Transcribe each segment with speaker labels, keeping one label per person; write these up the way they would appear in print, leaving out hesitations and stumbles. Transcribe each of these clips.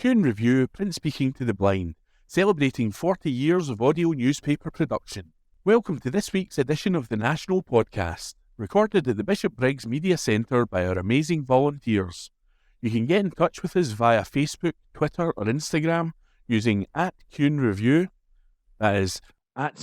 Speaker 1: Q&A Review, print speaking to the blind, celebrating 40 years of audio newspaper production. Welcome to this week's edition of the National Podcast, recorded at the Bishop Briggs Media Centre by our amazing volunteers. You can get in touch with us via Facebook, Twitter or Instagram using @Q&A Review, that is @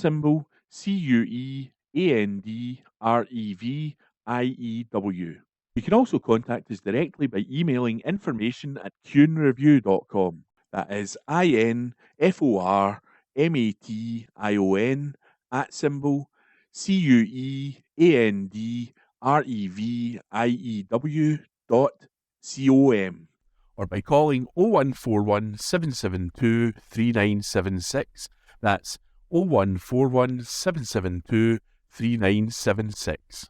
Speaker 1: CUEANDREVIEW. You can also contact us directly by emailing information@cuenreview.com. That is INFORMATION @CUEANDREVIEW.com, or by calling 0141 772 3976. That's 0141 772 3976.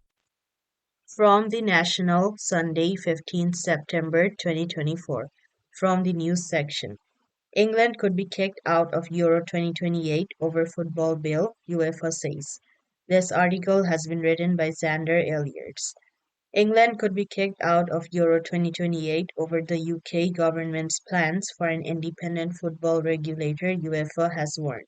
Speaker 2: From the National, Sunday, 15th September 2024. From the news section. England could be kicked out of Euro 2028 over football bill, UEFA says. This article has been written by Xander Elliards. England could be kicked out of Euro 2028 over the UK government's plans for an independent football regulator, UEFA has warned.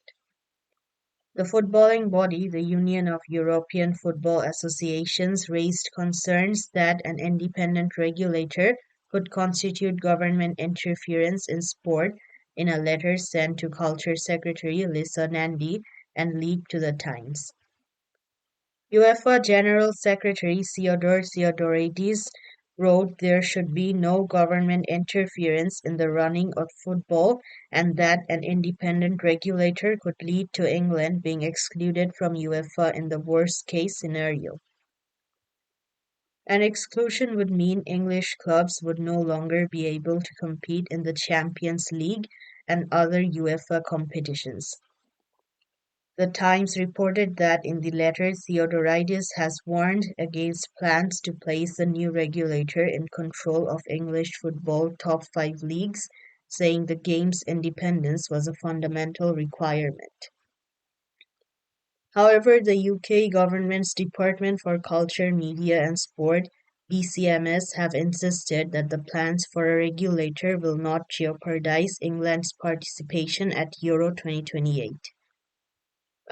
Speaker 2: The footballing body, the Union of European Football Associations, raised concerns that an independent regulator could constitute government interference in sport in a letter sent to Culture Secretary Lisa Nandy and leaked to the Times. UEFA General Secretary Theodore Theodoridis wrote there should be no government interference in the running of football and that an independent regulator could lead to England being excluded from UEFA in the worst-case scenario. An exclusion would mean English clubs would no longer be able to compete in the Champions League and other UEFA competitions. The Times reported that in the letter Theodoridis has warned against plans to place the new regulator in control of English football top 5 leagues, saying the game's independence was a fundamental requirement. However, the UK government's Department for Culture, Media and Sport, DCMS, have insisted that the plans for a regulator will not jeopardise England's participation at Euro 2028.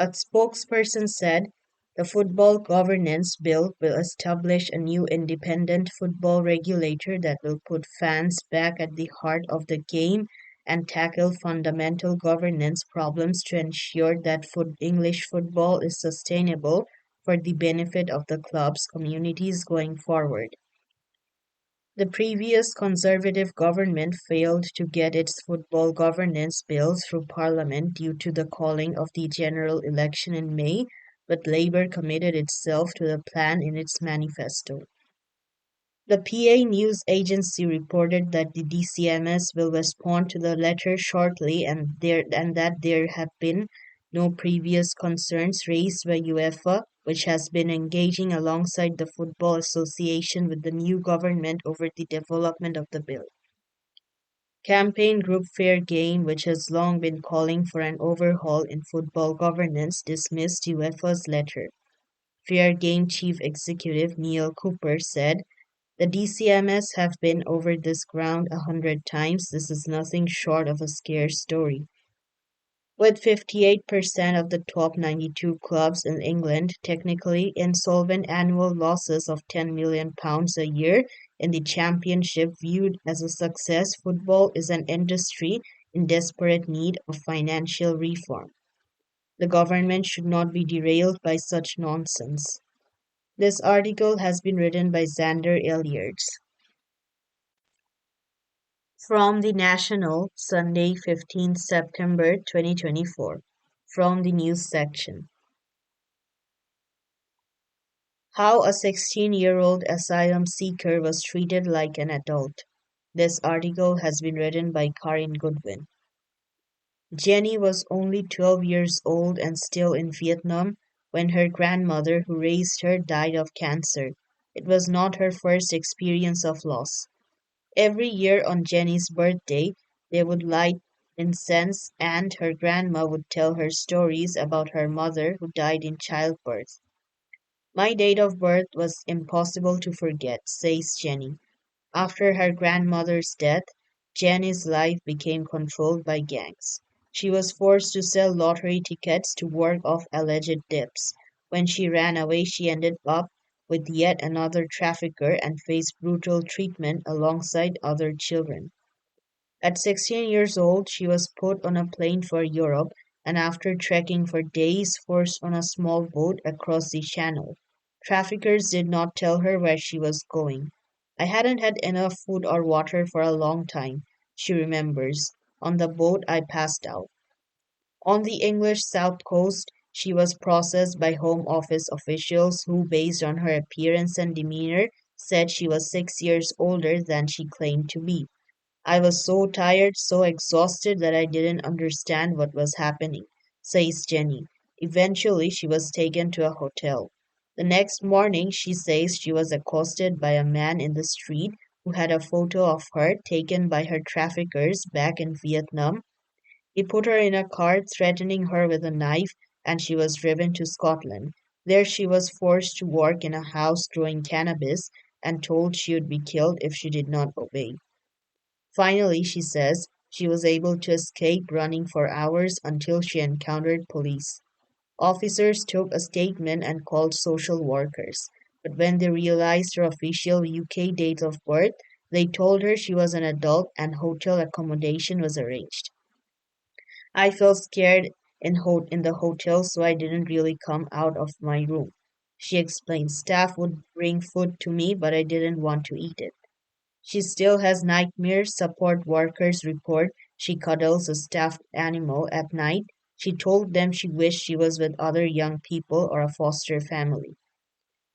Speaker 2: A spokesperson said, the Football Governance Bill will establish a new independent football regulator that will put fans back at the heart of the game and tackle fundamental governance problems to ensure that English football is sustainable for the benefit of the club's communities going forward. The previous Conservative government failed to get its football governance bill through Parliament due to the calling of the general election in May, but Labour committed itself to the plan in its manifesto. The PA News Agency reported that the DCMS will respond to the letter shortly and that there have been no previous concerns raised by UEFA, which has been engaging alongside the Football Association with the new government over the development of the bill. Campaign group Fair Game, which has long been calling for an overhaul in football governance, dismissed UEFA's letter. Fair Game Chief Executive Neil Cooper said, the DCMS have been over this ground 100 times. This is nothing short of a scare story. With 58% of the top 92 clubs in England technically insolvent, annual losses of £10 million a year in the Championship viewed as a success, football is an industry in desperate need of financial reform. The government should not be derailed by such nonsense. This article has been written by Xander Elliards. From the National, Sunday, 15th September 2024. From the news section. How a 16-year-old asylum seeker was treated like an adult. This article has been written by Karin Goodwin. Jenny was only 12 years old and still in Vietnam when her grandmother, who raised her, died of cancer. It was not her first experience of loss. Every year on Jenny's birthday, they would light incense and her grandma would tell her stories about her mother who died in childbirth. My date of birth was impossible to forget, says Jenny. After her grandmother's death, Jenny's life became controlled by gangs. She was forced to sell lottery tickets to work off alleged debts. When she ran away, she ended up with yet another trafficker and faced brutal treatment alongside other children. At 16 years old, she was put on a plane for Europe and after trekking for days, forced on a small boat across the channel. Traffickers did not tell her where she was going. I hadn't had enough food or water for a long time, she remembers. On the boat, I passed out. On the English south coast, she was processed by Home Office officials who, based on her appearance and demeanor, said she was 6 years older than she claimed to be. I was so tired, so exhausted that I didn't understand what was happening, says Jenny. Eventually, she was taken to a hotel. The next morning, she says she was accosted by a man in the street who had a photo of her taken by her traffickers back in Vietnam. He put her in a car, threatening her with a knife, and she was driven to Scotland. There she was forced to work in a house growing cannabis and told she would be killed if she did not obey. Finally, she says, she was able to escape running for hours until she encountered police. Officers took a statement and called social workers, but when they realized her official UK date of birth, they told her she was an adult and hotel accommodation was arranged. I felt scared in the hotel, so I didn't really come out of my room. She explained staff would bring food to me, but I didn't want to eat it. She still has nightmares, support workers report. She cuddles a stuffed animal at night. She told them she wished she was with other young people or a foster family.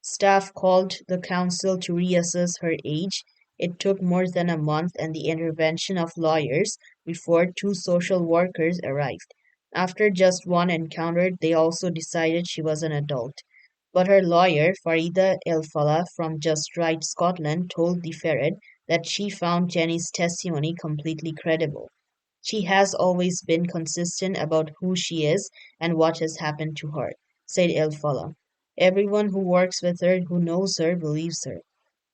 Speaker 2: Staff called the council to reassess her age. It took more than a month and the intervention of lawyers before two social workers arrived. After just one encounter, they also decided she was an adult. But her lawyer, Farida El Falah from Just Right Scotland, told the Ferret that she found Jenny's testimony completely credible. She has always been consistent about who she is and what has happened to her, said El Falah. Everyone who works with her, who knows her, believes her.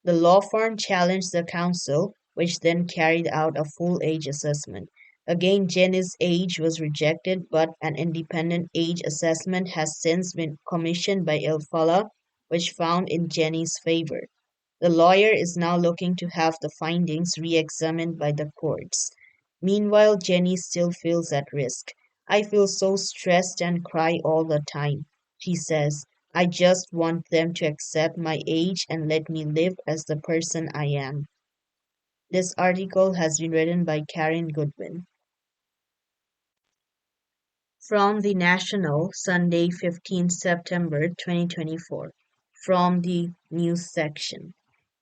Speaker 2: The law firm challenged the council, which then carried out a full age assessment. Again, Jenny's age was rejected, but an independent age assessment has since been commissioned by El Falah, which found in Jenny's favor. The lawyer is now looking to have the findings re-examined by the courts. Meanwhile, Jenny still feels at risk. I feel so stressed and cry all the time, she says. I just want them to accept my age and let me live as the person I am. This article has been written by Karen Goodwin. From the National, Sunday, 15 September 2024. From the news section.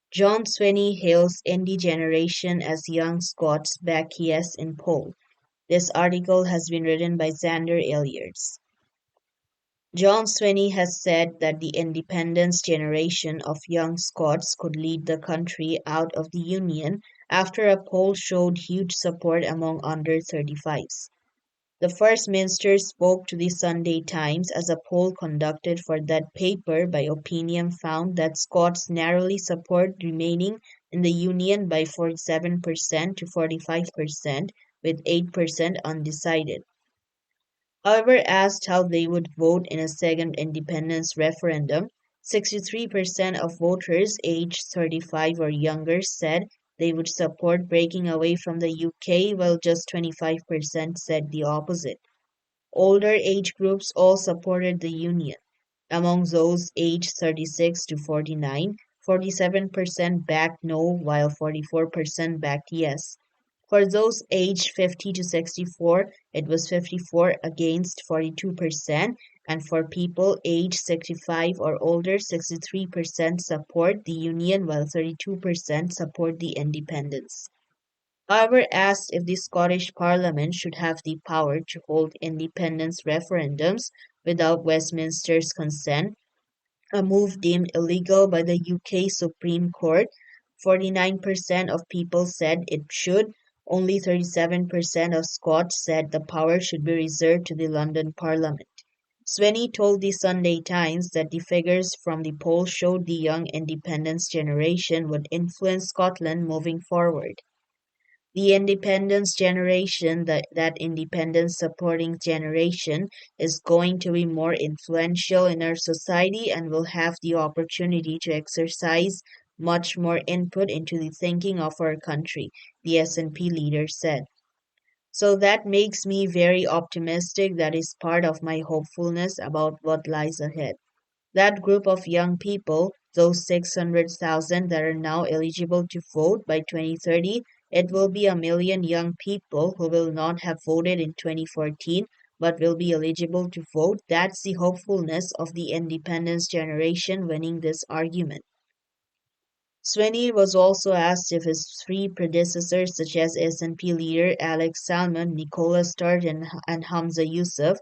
Speaker 2: John Swinney hails Indie generation as young Scots back yes in poll. This article has been written by Xander Elliards. John Swinney has said that the independence generation of young Scots could lead the country out of the Union after a poll showed huge support among under 35s. The First Minister spoke to the Sunday Times as a poll conducted for that paper by opinion found that Scots narrowly support remaining in the Union by 47% to 45%, with 8% undecided. However, asked how they would vote in a second independence referendum, 63% of voters aged 35 or younger said they would support breaking away from the UK, while just 25% said the opposite. Older age groups all supported the Union. Among those aged 36 to 49, 47% backed no, while 44% backed yes. For those aged 50 to 64, it was 54 against 42%, and for people aged 65 or older, 63% support the Union, while 32% support the independence. However, asked if the Scottish Parliament should have the power to hold independence referendums without Westminster's consent, a move deemed illegal by the UK Supreme Court, 49% of people said it should, only 37% of Scots said the power should be reserved to the London Parliament. Swinney told the Sunday Times that the figures from the poll showed the young independence generation would influence Scotland moving forward. The independence generation, that independence supporting generation, is going to be more influential in our society and will have the opportunity to exercise much more input into the thinking of our country, the SNP leader said. So that makes me very optimistic. That is part of my hopefulness about what lies ahead. That group of young people, those 600,000 that are now eligible to vote by 2030, it will be a million young people who will not have voted in 2014 but will be eligible to vote. That's the hopefulness of the independence generation winning this argument. Swinney was also asked if his three predecessors, such as SNP leader Alex Salmon, Nicola Sturgeon, and Hamza Yusuf,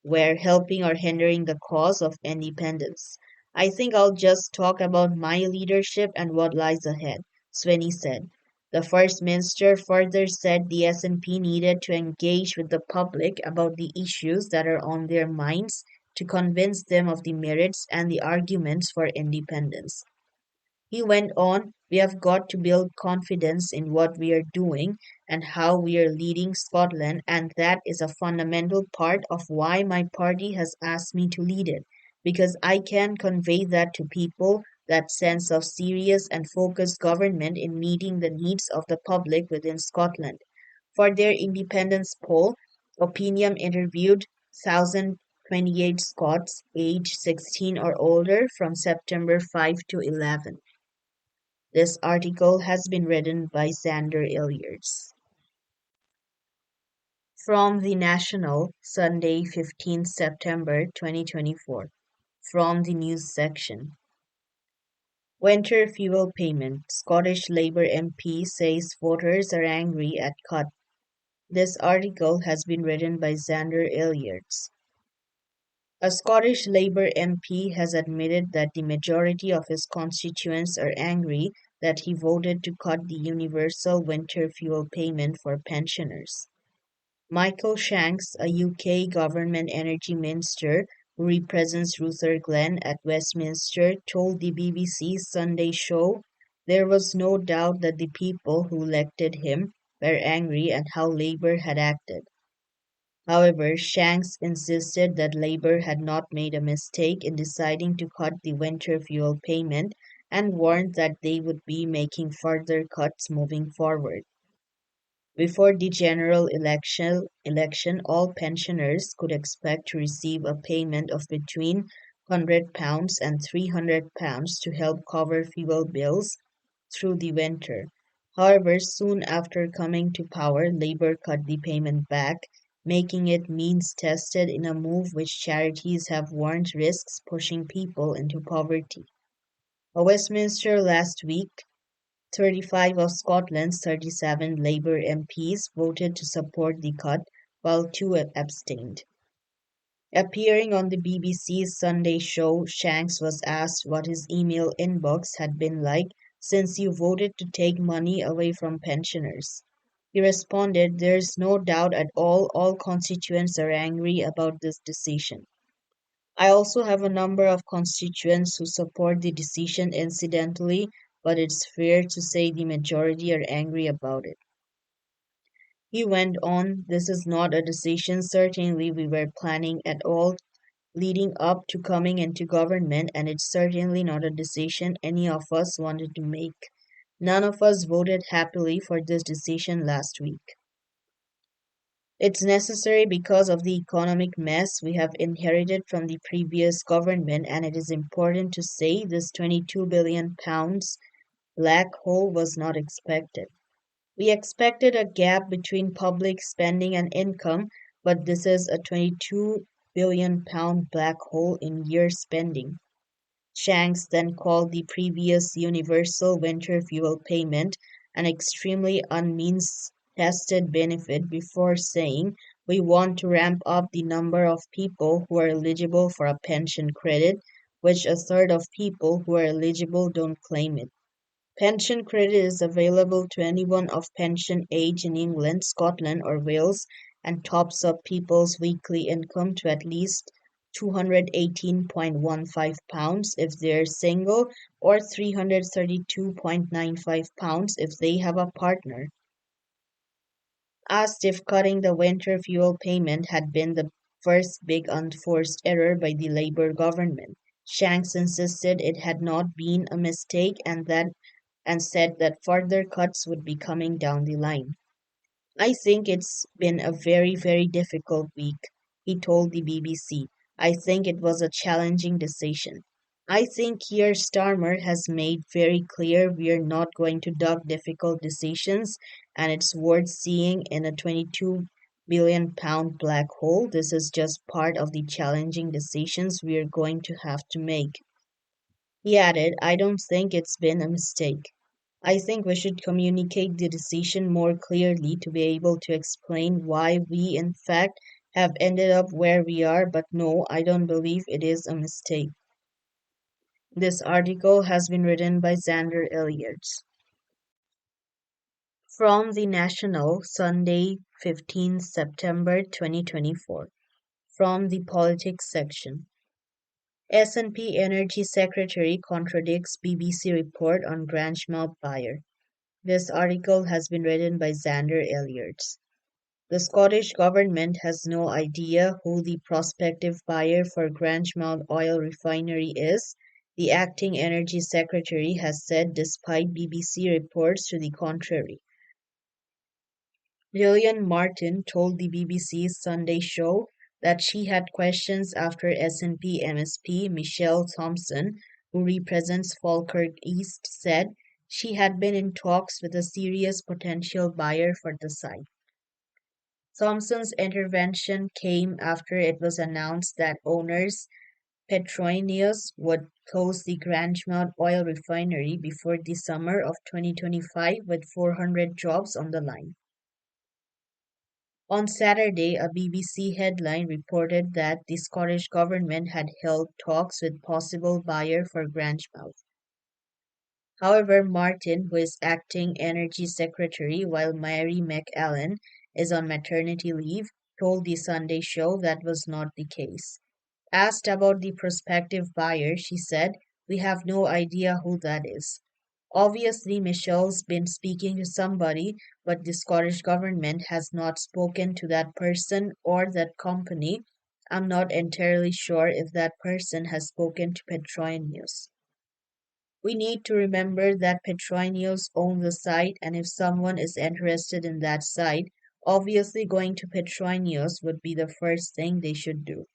Speaker 2: were helping or hindering the cause of independence. I think I'll just talk about my leadership and what lies ahead, Swinney said. The First Minister further said the SNP needed to engage with the public about the issues that are on their minds to convince them of the merits and the arguments for independence. He went on, we have got to build confidence in what we are doing and how we are leading Scotland, and that is a fundamental part of why my party has asked me to lead it, because I can convey that to people, that sense of serious and focused government in meeting the needs of the public within Scotland. For their independence poll, Opinion interviewed 1,028 Scots aged 16 or older from September 5 to 11. This article has been written by Xander Illiards. From The National, Sunday, 15 September 2024. From the news section. Winter fuel payment. Scottish Labour MP says voters are angry at cut. This article has been written by Xander Illiards. A Scottish Labour MP has admitted that the majority of his constituents are angry that he voted to cut the universal winter fuel payment for pensioners. Michael Shanks, a UK government energy minister who represents Rutherglen at Westminster, told the BBC's Sunday show there was no doubt that the people who elected him were angry at how Labour had acted. However, Shanks insisted that Labour had not made a mistake in deciding to cut the winter fuel payment and warned that they would be making further cuts moving forward. Before the general election, all pensioners could expect to receive a payment of between £100 and £300 to help cover fuel bills through the winter. However, soon after coming to power, Labour cut the payment back, making it means-tested in a move which charities have warned risks pushing people into poverty. At Westminster last week, 35 of Scotland's 37 Labour MPs voted to support the cut, while 2 abstained. Appearing on the BBC's Sunday show, Shanks was asked what his email inbox had been like since you voted to take money away from pensioners. He responded, there's no doubt at all constituents are angry about this decision. I also have a number of constituents who support the decision incidentally, but it's fair to say the majority are angry about it. He went on, this is not a decision certainly we were planning at all leading up to coming into government, and it's certainly not a decision any of us wanted to make. None of us voted happily for this decision last week. It's necessary because of the economic mess we have inherited from the previous government, and it is important to say this £22 billion black hole was not expected. We expected a gap between public spending and income, but this is a £22 billion black hole in year spending. Shanks then called the previous universal winter fuel payment an extremely unmeans-tested benefit before saying, we want to ramp up the number of people who are eligible for a pension credit, which a third of people who are eligible don't claim it. Pension credit is available to anyone of pension age in England, Scotland or Wales and tops up people's weekly income to at least £218.15 if they're single or £332.95 if they have a partner. Asked if cutting the winter fuel payment had been the first big unforced error by the Labour government, Shanks insisted it had not been a mistake and said that further cuts would be coming down the line. I think it's been a very, very difficult week, he told the BBC. I think it was a challenging decision. I think Keir Starmer has made very clear we're not going to duck difficult decisions, and it's worth seeing in a £22 billion black hole. This is just part of the challenging decisions we're going to have to make. He added, I don't think it's been a mistake. I think we should communicate the decision more clearly to be able to explain why we, in fact, have ended up where we are, but no, I don't believe it is a mistake. This article has been written by Xander Elliott. From the National, Sunday, 15th September 2024. From the Politics section. S&P Energy Secretary contradicts BBC report on Grangemouth buyer. This article has been written by Xander Elliott. The Scottish Government has no idea who the prospective buyer for Grangemouth oil refinery is, the Acting Energy Secretary has said despite BBC reports to the contrary. Gillian Martin told the BBC's Sunday show that she had questions after SNP MSP Michelle Thompson, who represents Falkirk East, said she had been in talks with a serious potential buyer for the site. Thompson's intervention came after it was announced that owners Petroineos would close the Grangemouth oil refinery before the summer of 2025 with 400 jobs on the line. On Saturday, a BBC headline reported that the Scottish Government had held talks with possible buyer for Grangemouth. However, Martin, who is acting Energy Secretary while Mary McAllen is on maternity leave, told the Sunday show that was not the case. Asked about the prospective buyer, she said, we have no idea who that is. Obviously, Michelle's been speaking to somebody, but the Scottish Government has not spoken to that person or that company. I'm not entirely sure if that person has spoken to Petroineos. We need to remember that Petroineos own the site, and if someone is interested in that site, obviously going to Petroineos would be the first thing they should do.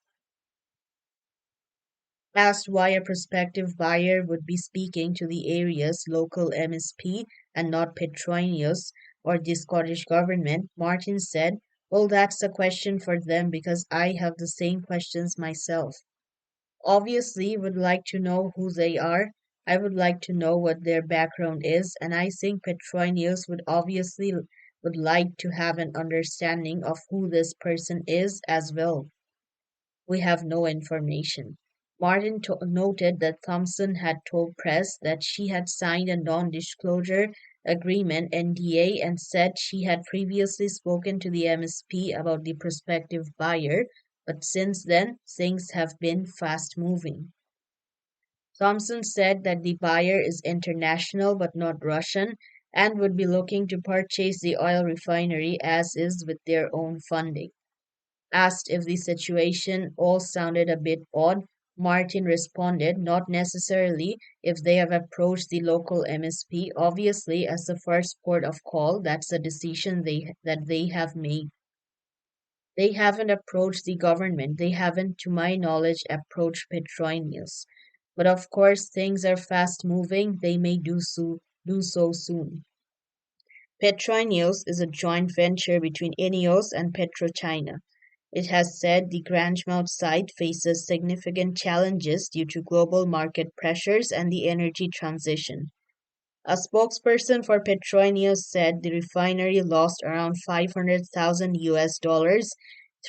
Speaker 2: Asked why a prospective buyer would be speaking to the area's local MSP and not Petroineos or the Scottish Government, Martin said, well, that's a question for them because I have the same questions myself. Obviously, would like to know who they are. I would like to know what their background is, and I think Petroineos would like to have an understanding of who this person is as well. We have no information. Martin noted that Thompson had told press that she had signed a non-disclosure agreement (NDA) and said she had previously spoken to the MSP about the prospective buyer, but since then things have been fast-moving. Thompson said that the buyer is international but not Russian and would be looking to purchase the oil refinery as is with their own funding. Asked if the situation all sounded a bit odd, Martin responded, not necessarily if they have approached the local MSP. Obviously, as the first port of call, that's a decision that they have made. They haven't approached the government. They haven't, to my knowledge, approached Petroineos. But of course, things are fast moving. They may do so soon. Petroineos is a joint venture between INEOS and PetroChina. It has said the Grangemouth site faces significant challenges due to global market pressures and the energy transition. A spokesperson for Petroineos said the refinery lost around 500,000 US dollars,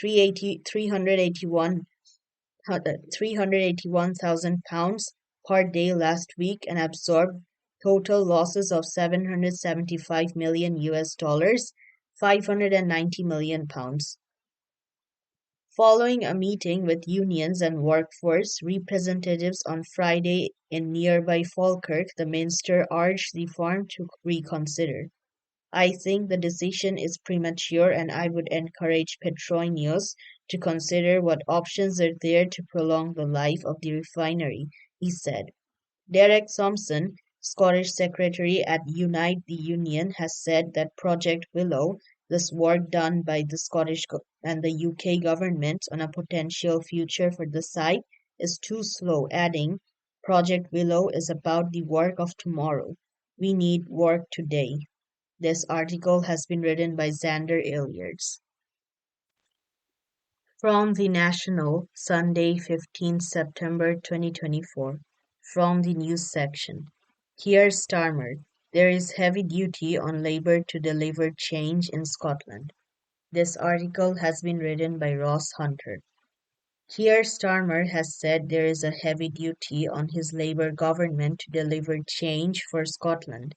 Speaker 2: 381,000 pounds per day last week and absorbed total losses of 775 million US dollars, 590 million pounds. Following a meeting with unions and workforce representatives on Friday in nearby Falkirk, the minister urged the firm to reconsider. I think the decision is premature and I would encourage Petroneus to consider what options are there to prolong the life of the refinery, he said. Derek Thompson, Scottish Secretary at Unite the Union, has said that Project Willow, this work done by the and the UK government on a potential future for the site, is too slow, adding, Project Willow is about the work of tomorrow. We need work today. This article has been written by Xander Illiards. From the National, Sunday, 15 September 2024. From the news section. Keir Starmer, there is heavy duty on Labour to deliver change in Scotland. This article has been written by Ross Hunter. Keir Starmer has said there is a heavy duty on his Labour government to deliver change for Scotland.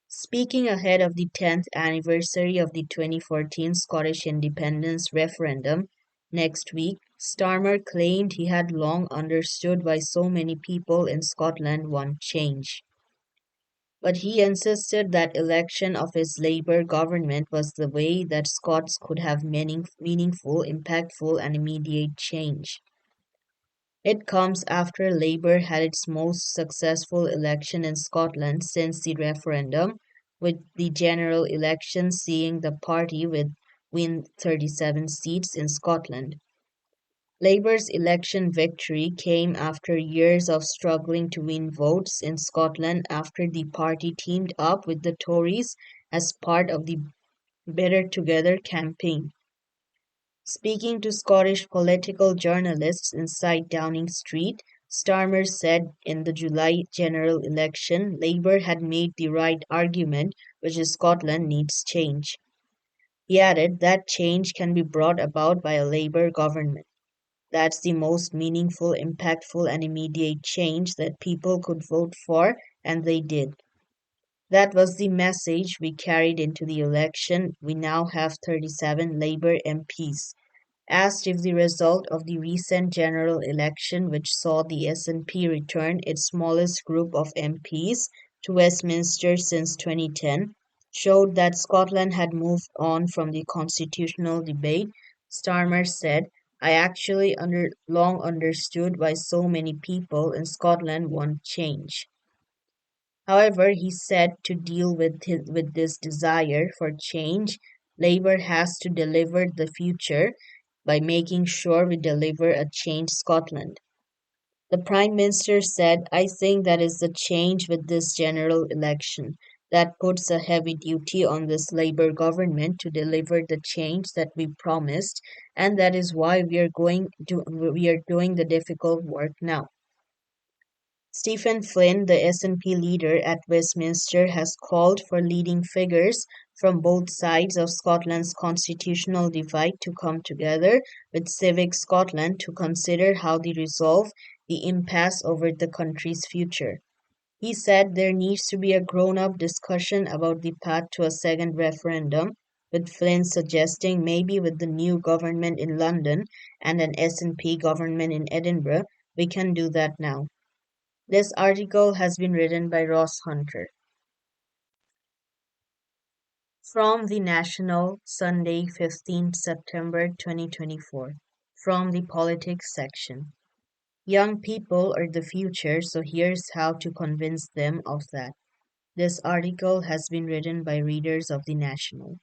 Speaker 2: Speaking ahead of the 10th anniversary of the 2014 Scottish independence referendum next week, Starmer claimed he had long understood why so many people in Scotland want change. But he insisted that election of his Labour government was the way that Scots could have meaningful, impactful and immediate change. It comes after Labour had its most successful election in Scotland since the referendum, with the general election seeing the party win 37 seats in Scotland. Labour's election victory came after years of struggling to win votes in Scotland after the party teamed up with the Tories as part of the Better Together campaign. Speaking to Scottish political journalists inside Downing Street, Starmer said in the July general election, Labour had made the right argument, which is Scotland needs change. He added that change can be brought about by a Labour government. That's the most meaningful, impactful, and immediate change that people could vote for, and they did. That was the message we carried into the election. We now have 37 Labour MPs. Asked if the result of the recent general election, which saw the SNP return its smallest group of MPs to Westminster since 2010, showed that Scotland had moved on from the constitutional debate, Starmer said, I actually long understood why so many people in Scotland want change. However, he said to deal with this desire for change, Labour has to deliver the future by making sure we deliver a changed Scotland. The Prime Minister said, I think that is the change with this general election. That puts a heavy duty on this Labour government to deliver the change that we promised, and that is why we are doing the difficult work now. Stephen Flynn, the SNP leader at Westminster, has called for leading figures from both sides of Scotland's constitutional divide to come together with Civic Scotland to consider how they resolve the impasse over the country's future. He said there needs to be a grown-up discussion about the path to a second referendum, with Flynn suggesting maybe with the new government in London and an SNP government in Edinburgh, we can do that now. This article has been written by Ross Hunter. From the National, Sunday, 15 September 2024. From the Politics section. Young people are the future, so here's how to convince them of that. This article has been written by readers of the National.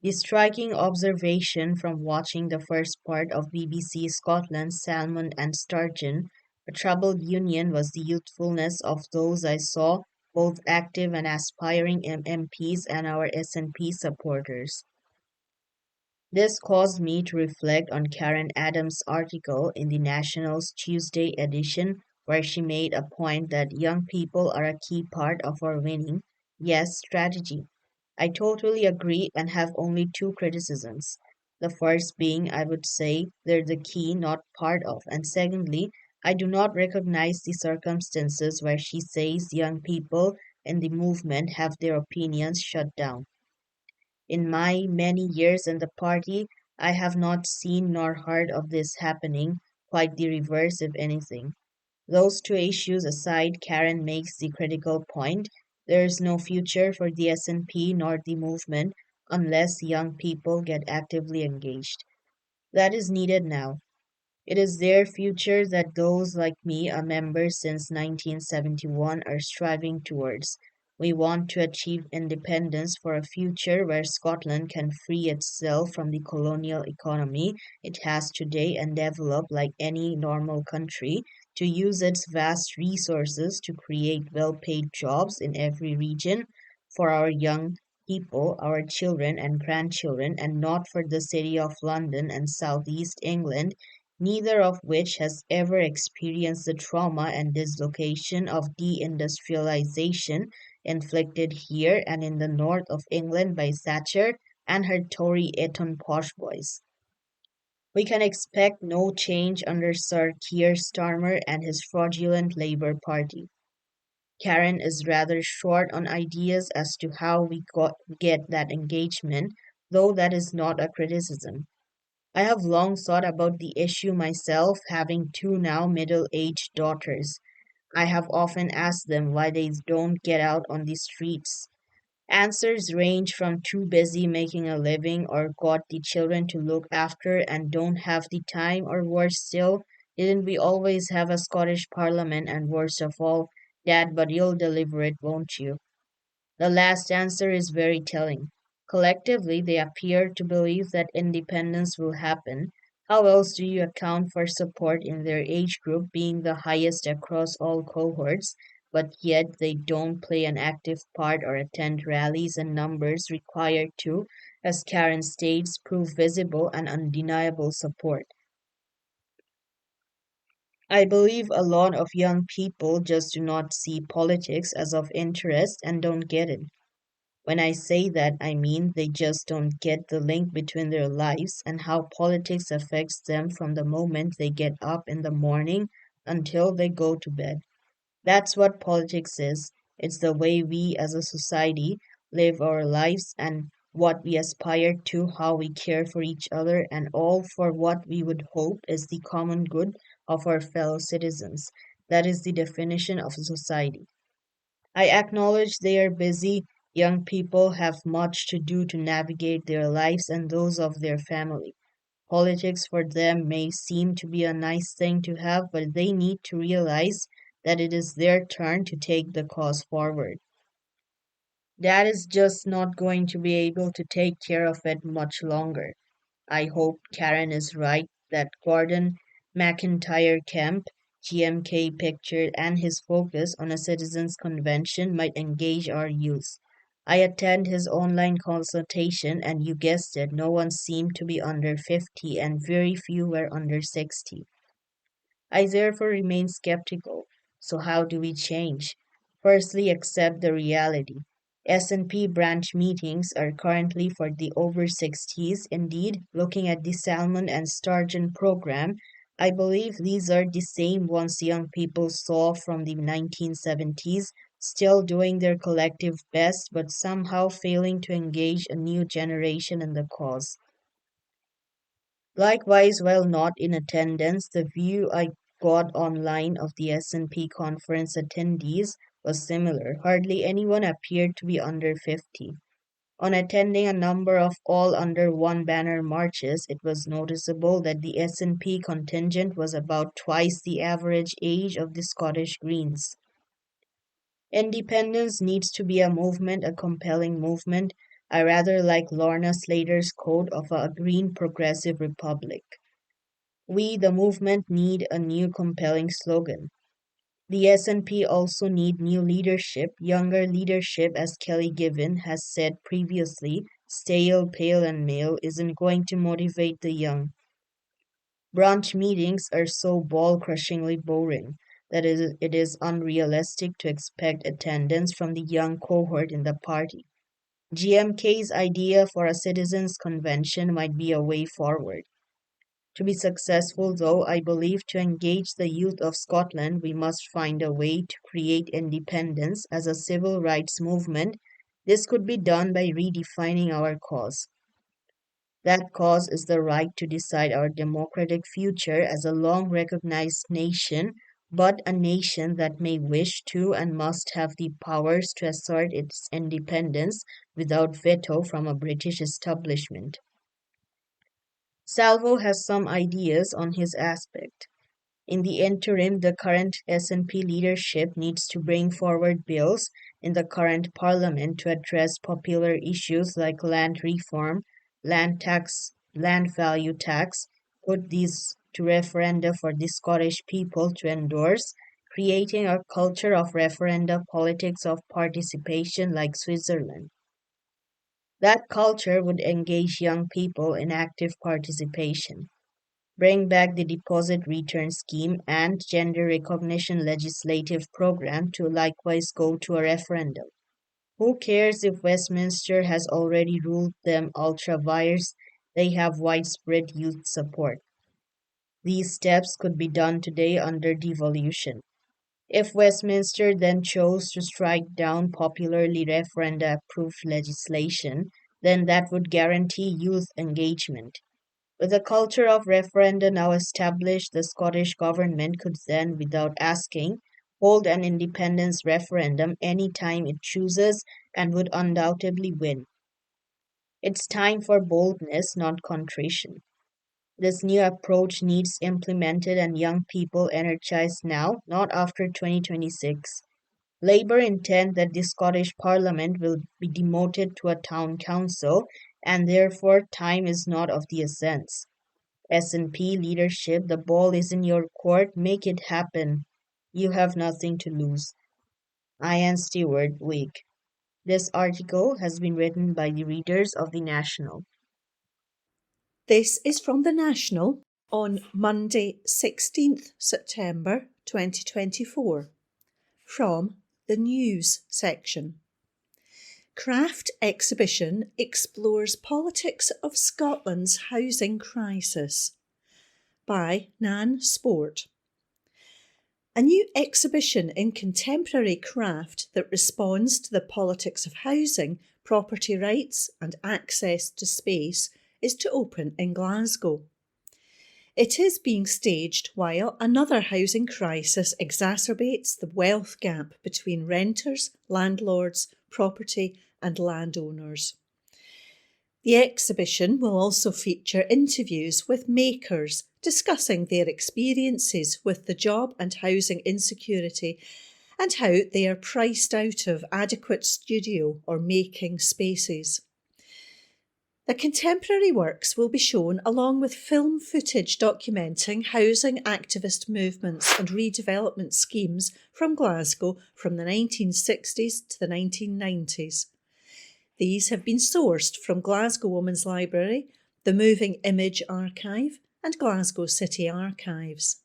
Speaker 2: The striking observation from watching the first part of BBC Scotland's Salmon and Sturgeon, a troubled union, was the youthfulness of those I saw, both active and aspiring MPs and our SNP supporters. This caused me to reflect on Karen Adams' article in the National's Tuesday edition, where she made a point that young people are a key part of our winning, yes, strategy. I totally agree and have only two criticisms. The first being, I would say, they're the key, not part of, and secondly, I do not recognize the circumstances where she says young people in the movement have their opinions shut down. In my many years in the party, I have not seen nor heard of this happening, quite the reverse, if anything. Those two issues aside, Karen makes the critical point. There is no future for the SNP nor the movement unless young people get actively engaged. That is needed now. It is their future that those like me, a member since 1971, are striving towards. We want to achieve independence for a future where Scotland can free itself from the colonial economy it has today and develop like any normal country, to use its vast resources to create well paid jobs in every region for our young people, our children and grandchildren, and not for the City of London and Southeast England, neither of which has ever experienced the trauma and dislocation of deindustrialization inflicted here and in the north of England by Thatcher and her Tory Eton posh boys. We can expect no change under Sir Keir Starmer and his fraudulent Labour Party. Karen is rather short on ideas as to how get that engagement, though that is not a criticism. I have long thought about the issue myself, having two now middle-aged daughters. I have often asked them why they don't get out on the streets. Answers range from too busy making a living or got the children to look after and don't have the time, or worse still, didn't we always have a Scottish Parliament, and worst of all, Dad, but you'll deliver it, won't you? The last answer is very telling. Collectively, they appear to believe that independence will happen. How else do you account for support in their age group being the highest across all cohorts, but yet they don't play an active part or attend rallies in numbers required to, as Karen states, prove visible and undeniable support? I believe a lot of young people just do not see politics as of interest and don't get it. When I say that, I mean they just don't get the link between their lives and how politics affects them from the moment they get up in the morning until they go to bed. That's what politics is. It's the way we as a society live our lives and what we aspire to, how we care for each other, and all for what we would hope is the common good of our fellow citizens. That is the definition of a society. I acknowledge they are busy. Young people have much to do to navigate their lives and those of their family. Politics for them may seem to be a nice thing to have, but they need to realize that it is their turn to take the cause forward. Dad is just not going to be able to take care of it much longer. I hope Karen is right that Gordon McIntyre Camp, GMK pictured, and his focus on a citizens' convention might engage our youth. I attend his online consultation, and you guessed it, no one seemed to be under 50, and very few were under 60. I therefore remain skeptical. So how do we change? Firstly, accept the reality. S&P branch meetings are currently for the over 60s. Indeed, looking at the Salmon and Sturgeon program, I believe these are the same ones young people saw from the 1970s, still doing their collective best but somehow failing to engage a new generation in the cause. Likewise, while not in attendance, the view I got online of the S&P conference attendees was similar. Hardly anyone appeared to be under 50. On attending a number of all under one banner marches, it was noticeable that the S&P contingent was about twice the average age of the Scottish Greens. Independence needs to be a movement, a compelling movement. I rather like Lorna Slater's quote of a green progressive republic. We, the movement, need a new compelling slogan. The SNP also need new leadership, younger leadership, as Kelly Given has said previously. Stale, pale, and male isn't going to motivate the young. Branch meetings are so ball-crushingly boring that it is unrealistic to expect attendance from the young cohort in the party. GMK's idea for a citizens' convention might be a way forward. To be successful, though, I believe to engage the youth of Scotland, we must find a way to create independence as a civil rights movement. This could be done by redefining our cause. That cause is the right to decide our democratic future as a long recognized nation but a nation that may wish to and must have the powers to assert its independence without veto from a British establishment. Salvo has some ideas on his aspect. In the interim, the current SNP leadership needs to bring forward bills in the current parliament to address popular issues like land reform, land tax, land value tax, put these to referenda for the Scottish people to endorse, creating a culture of referenda politics of participation like Switzerland. That culture would engage young people in active participation, bring back the deposit return scheme and gender recognition legislative program to likewise go to a referendum. Who cares if Westminster has already ruled them ultra vires? They have widespread youth support. These steps could be done today under devolution. If Westminster then chose to strike down popularly referenda approved legislation, then that would guarantee youth engagement. With a culture of referenda now established, the Scottish Government could then, without asking, hold an independence referendum any time it chooses and would undoubtedly win. It's time for boldness, not contrition. This new approach needs implemented and young people energized now, not after 2026. Labour intend that the Scottish Parliament will be demoted to a town council, and therefore time is not of the essence. SNP leadership, the ball is in your court, make it happen. You have nothing to lose. Ian Stewart, Wig. This article has been written by the readers of The National.
Speaker 3: This is from The National on Monday, 16th September 2024, from the News section. Craft exhibition explores politics of Scotland's housing crisis, by Nan Sport. A new exhibition in contemporary craft that responds to the politics of housing, property rights and access to space is to open in Glasgow. It is being staged while another housing crisis exacerbates the wealth gap between renters, landlords, property and landowners. The exhibition will also feature interviews with makers discussing their experiences with the job and housing insecurity and how they are priced out of adequate studio or making spaces. The contemporary works will be shown along with film footage documenting housing activist movements and redevelopment schemes from Glasgow from the 1960s to the 1990s. These have been sourced from Glasgow Women's Library, the Moving Image Archive and Glasgow City Archives.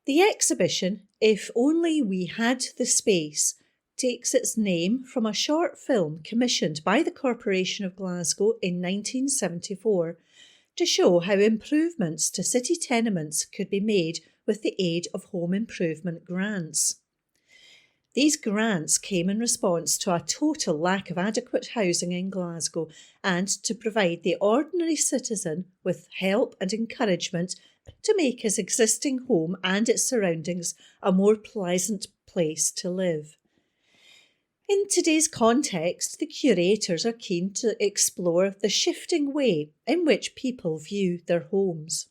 Speaker 3: The exhibition, If Only We Had the Space, takes its name from a short film commissioned by the Corporation of Glasgow in 1974 to show how improvements to city tenements could be made with the aid of home improvement grants. These grants came in response to a total lack of adequate housing in Glasgow and to provide the ordinary citizen with help and encouragement to make his existing home and its surroundings a more pleasant place to live. In today's context, the curators are keen to explore the shifting way in which people view their homes.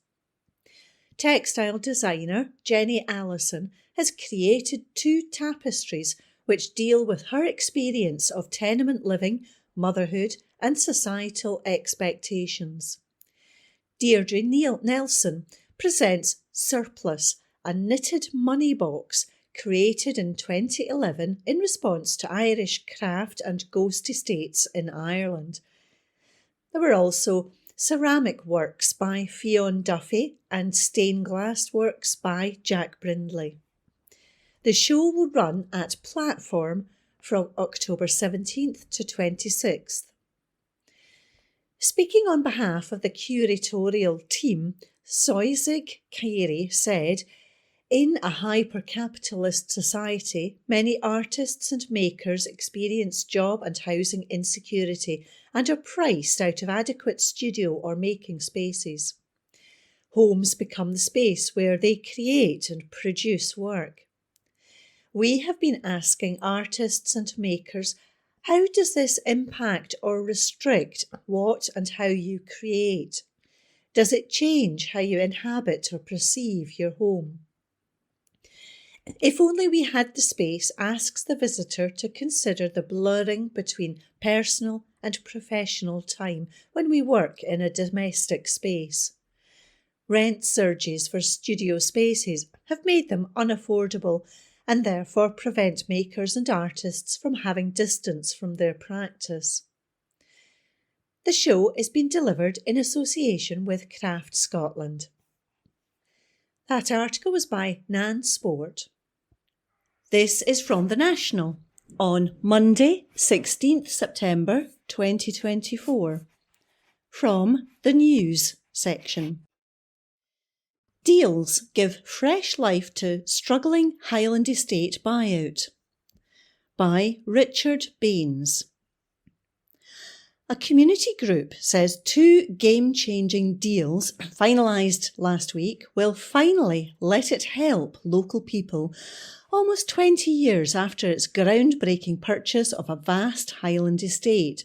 Speaker 3: Textile designer Jenny Allison has created 2 tapestries which deal with her experience of tenement living, motherhood and societal expectations. Deirdre Nelson presents Surplus, a knitted money box created in 2011 in response to Irish craft and ghost estates in Ireland. There were also ceramic works by Fionn Duffy and stained glass works by Jack Brindley. The show will run at Platform from October 17th to 26th. Speaking on behalf of the curatorial team, Soisig Kairi said, "In a hyper-capitalist society, many artists and makers experience job and housing insecurity and are priced out of adequate studio or making spaces. Homes become the space where they create and produce work. We have been asking artists and makers, how does this impact or restrict what and how you create? Does it change how you inhabit or perceive your home? If Only We Had the Space asks the visitor to consider the blurring between personal and professional time when we work in a domestic space. Rent surges for studio spaces have made them unaffordable and therefore prevent makers and artists from having distance from their practice. The show is being delivered in association with Craft Scotland. That article was by Nan Sport. This is from The National on Monday, 16th September 2024, from the News section. Deals give fresh life to struggling Highland Estate buyout, by Richard Baines. A community group says 2 game-changing deals finalised last week will finally let it help local people almost 20 years after its groundbreaking purchase of a vast Highland estate.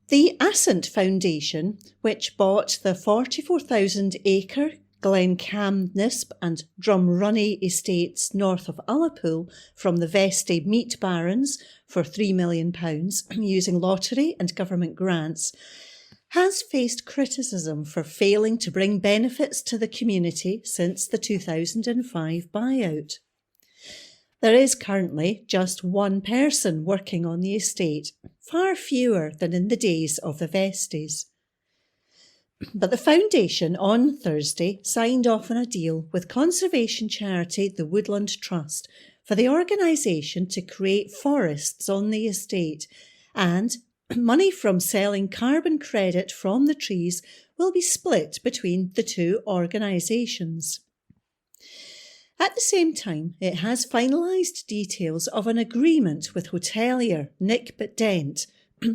Speaker 3: The Ascent Foundation, which bought the 44,000-acre Glencamnisp and Drumrunney estates north of Ullapool from the Vestey Meat Barons for £3 million using lottery and government grants, has faced criticism for failing to bring benefits to the community since the 2005 buyout. There is currently just one person working on the estate, far fewer than in the days of the Vesties. But the foundation on Thursday signed off on a deal with conservation charity the Woodland Trust for the organisation to create forests on the estate, and money from selling carbon credit from the trees will be split between the 2 organisations. At the same time, it has finalised details of an agreement with hotelier Nick Dent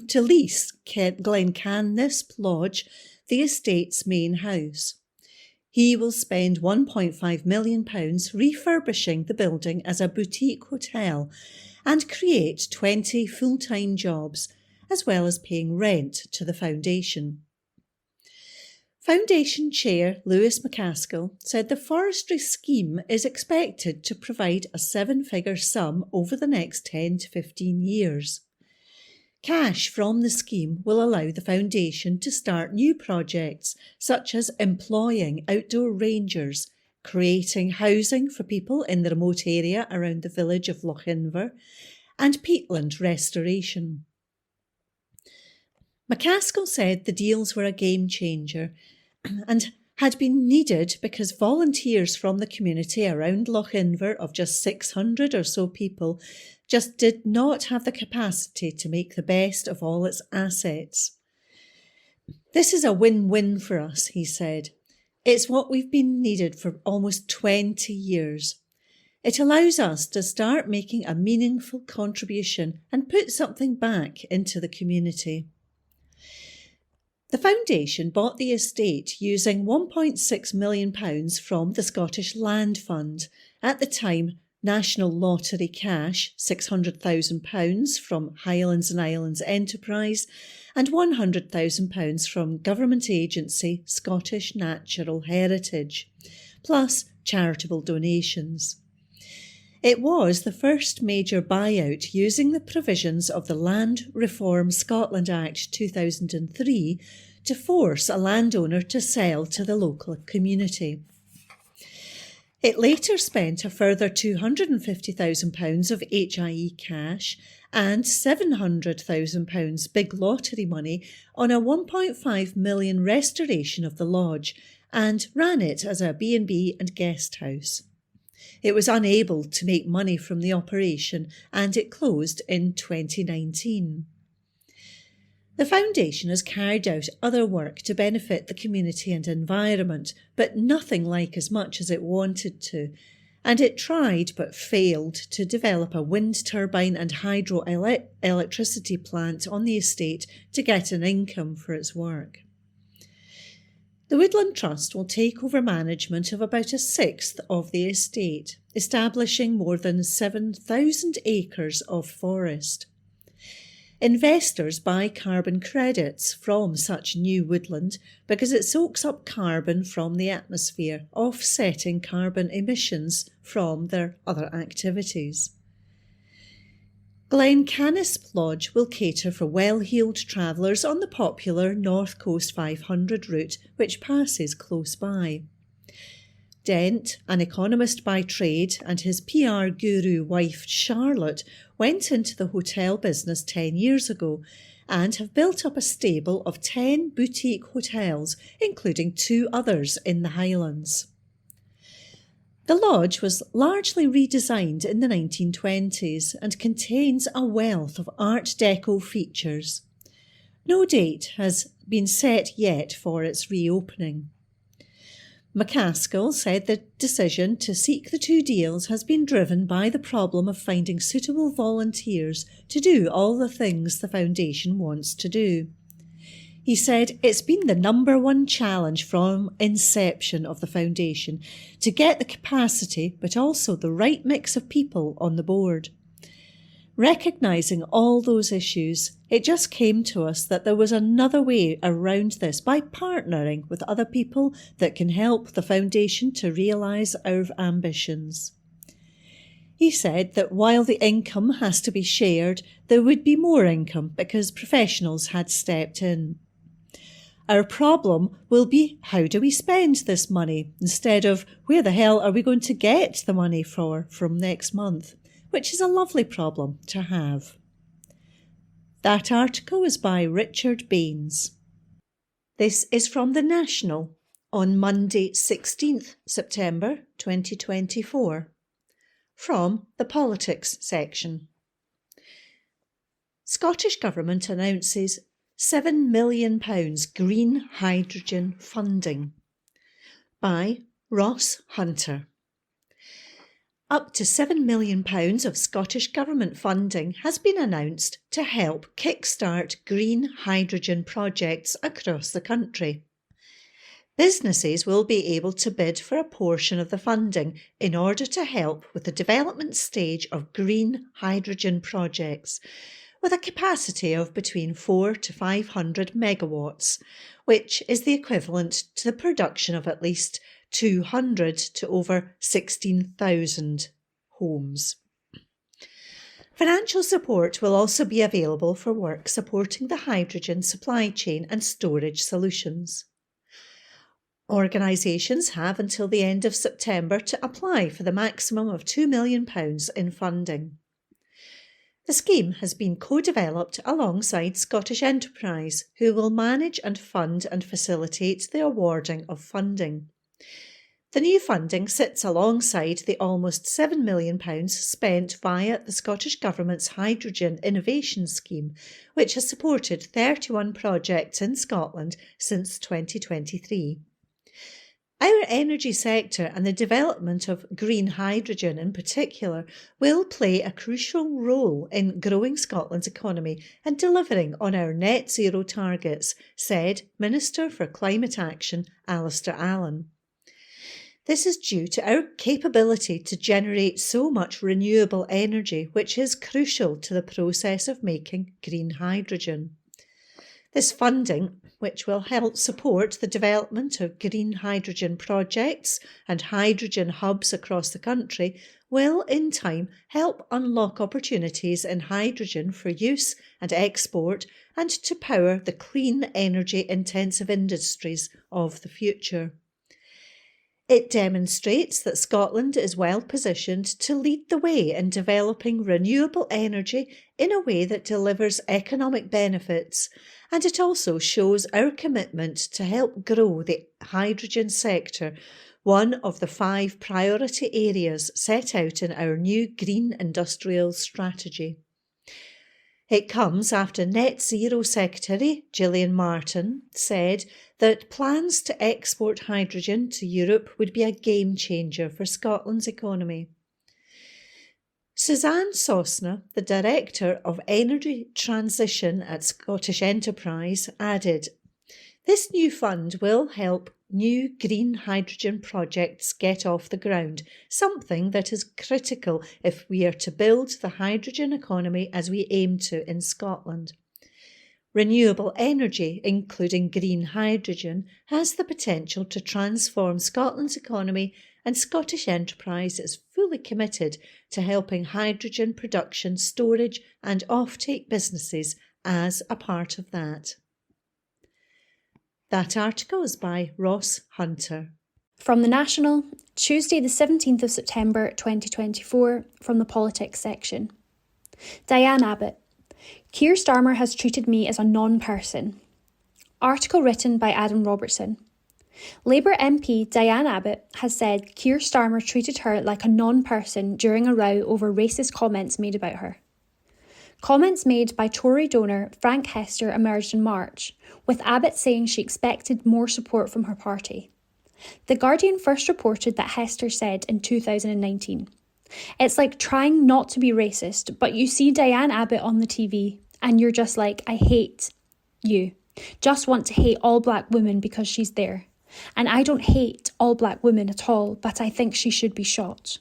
Speaker 3: to lease Glencamnisp Lodge, the estate's main house. He will spend £1.5 million refurbishing the building as a boutique hotel and create 20 full-time jobs, as well as paying rent to the foundation. Foundation Chair Lewis McCaskill said the forestry scheme is expected to provide a 7-figure sum over the next 10 to 15 years. Cash from the scheme will allow the foundation to start new projects such as employing outdoor rangers, creating housing for people in the remote area around the village of Lochinver, and peatland restoration. McCaskill said the deals were a game changer and had been needed because volunteers from the community around Lochinver of just 600 or so people just did not have the capacity to make the best of all its assets. This is a win-win for us, he said. It's what we've been needed for almost 20 years. It allows us to start making a meaningful contribution and put something back into the community. The foundation bought the estate using £1.6 million from the Scottish Land Fund, at the time National Lottery cash £600,000 from Highlands and Islands Enterprise and £100,000 from government agency Scottish Natural Heritage, plus charitable donations. It was the first major buyout using the provisions of the Land Reform Scotland Act 2003 to force a landowner to sell to the local community. It later spent a further £250,000 of HIE cash and £700,000 big lottery money on a £1.5 million restoration of the lodge and ran it as a B&B and guest house. It was unable to make money from the operation and it closed in 2019. The foundation has carried out other work to benefit the community and environment, but nothing like as much as it wanted to, and it tried but failed to develop a wind turbine and hydroelectricity plant on the estate to get an income for its work. The Woodland Trust will take over management of about a sixth of the estate, establishing more than 7,000 acres of forest. Investors buy carbon credits from such new woodland because it soaks up carbon from the atmosphere, offsetting carbon emissions from their other activities. Glen Canisp Lodge will cater for well-heeled travellers on the popular North Coast 500 route, which passes close by. Dent, an economist by trade, and his PR guru wife Charlotte went into the hotel business 10 years ago and have built up a stable of 10 boutique hotels, including 2 others in the Highlands. The lodge was largely redesigned in the 1920s and contains a wealth of Art Deco features. No date has been set yet for its reopening. McCaskill said the decision to seek the 2 deals has been driven by the problem of finding suitable volunteers to do all the things the foundation wants to do. He said it's been the number one challenge from inception of the foundation to get the capacity but also the right mix of people on the board. Recognising all those issues, it just came to us that there was another way around this by partnering with other people that can help the foundation to realise our ambitions. He said that while the income has to be shared, there would be more income because professionals had stepped in. Our problem will be, how do we spend this money instead of where the hell are we going to get the money from next month, which is a lovely problem to have. That article is by Richard Baines. This is from The National on Monday 16th September 2024, from the Politics section. Scottish Government announces £7 million green hydrogen funding, by Ross Hunter. Up to £7 million of Scottish Government funding has been announced to help kickstart green hydrogen projects across the country. Businesses will be able to bid for a portion of the funding in order to help with the development stage of green hydrogen projects, with a capacity of between 400 to 500 megawatts, which is the equivalent to the production of at least 200 to over 16,000 homes. Financial support will also be available for work supporting the hydrogen supply chain and storage solutions. Organisations have until the end of September to apply for the maximum of £2 million in funding. The scheme has been co-developed alongside Scottish Enterprise, who will manage and fund and facilitate the awarding of funding. The new funding sits alongside the almost £7 million spent via the Scottish Government's Hydrogen Innovation Scheme, which has supported 31 projects in Scotland since 2023. Our energy sector and the development of green hydrogen in particular will play a crucial role in growing Scotland's economy and delivering on our net zero targets, said Minister for Climate Action Alistair Allen. This is due to our capability to generate so much renewable energy, which is crucial to the process of making green hydrogen. This funding, which will help support the development of green hydrogen projects and hydrogen hubs across the country, will in time help unlock opportunities in hydrogen for use and export and to power the clean energy intensive industries of the future. It demonstrates that Scotland is well positioned to lead the way in developing renewable energy in a way that delivers economic benefits, and it also shows our commitment to help grow the hydrogen sector, one of the 5 priority areas set out in our new Green Industrial Strategy. It comes after Net Zero Secretary Gillian Martin said that plans to export hydrogen to Europe would be a game changer for Scotland's economy. Suzanne Sosna, the Director of Energy Transition at Scottish Enterprise, added, This new fund will help new green hydrogen projects get off the ground, something that is critical if we are to build the hydrogen economy as we aim to in Scotland. Renewable energy, including green hydrogen, has the potential to transform Scotland's economy, and Scottish Enterprise is fully committed to helping hydrogen production, storage and offtake businesses as a part of that. That article is by Ross Hunter.
Speaker 4: From The National, Tuesday the 17th of September 2024, from the Politics section. Diane Abbott. Keir Starmer has treated me as a non-person. Article written by Adam Robertson. Labour MP Diane Abbott has said Keir Starmer treated her like a non-person during a row over racist comments made about her. Comments made by Tory donor Frank Hester emerged in March, with Abbott saying she expected more support from her party. The Guardian first reported that Hester said in 2019, "It's like trying not to be racist, but you see Diane Abbott on the TV and you're just like, I hate you. Just want to hate all black women because she's there. And I don't hate all black women at all, but I think she should be shot."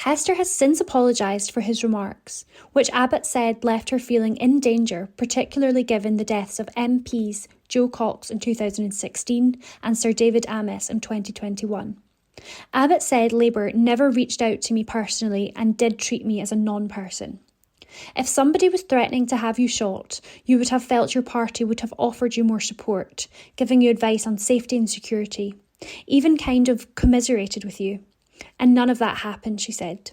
Speaker 4: Hester has since apologised for his remarks, which Abbott said left her feeling in danger, particularly given the deaths of MPs Jo Cox in 2016 and Sir David Amis in 2021. Abbott said Labour never reached out to me personally and did treat me as a non-person. If somebody was threatening to have you shot, you would have felt your party would have offered you more support, giving you advice on safety and security, even kind of commiserated with you. And none of that happened, she said.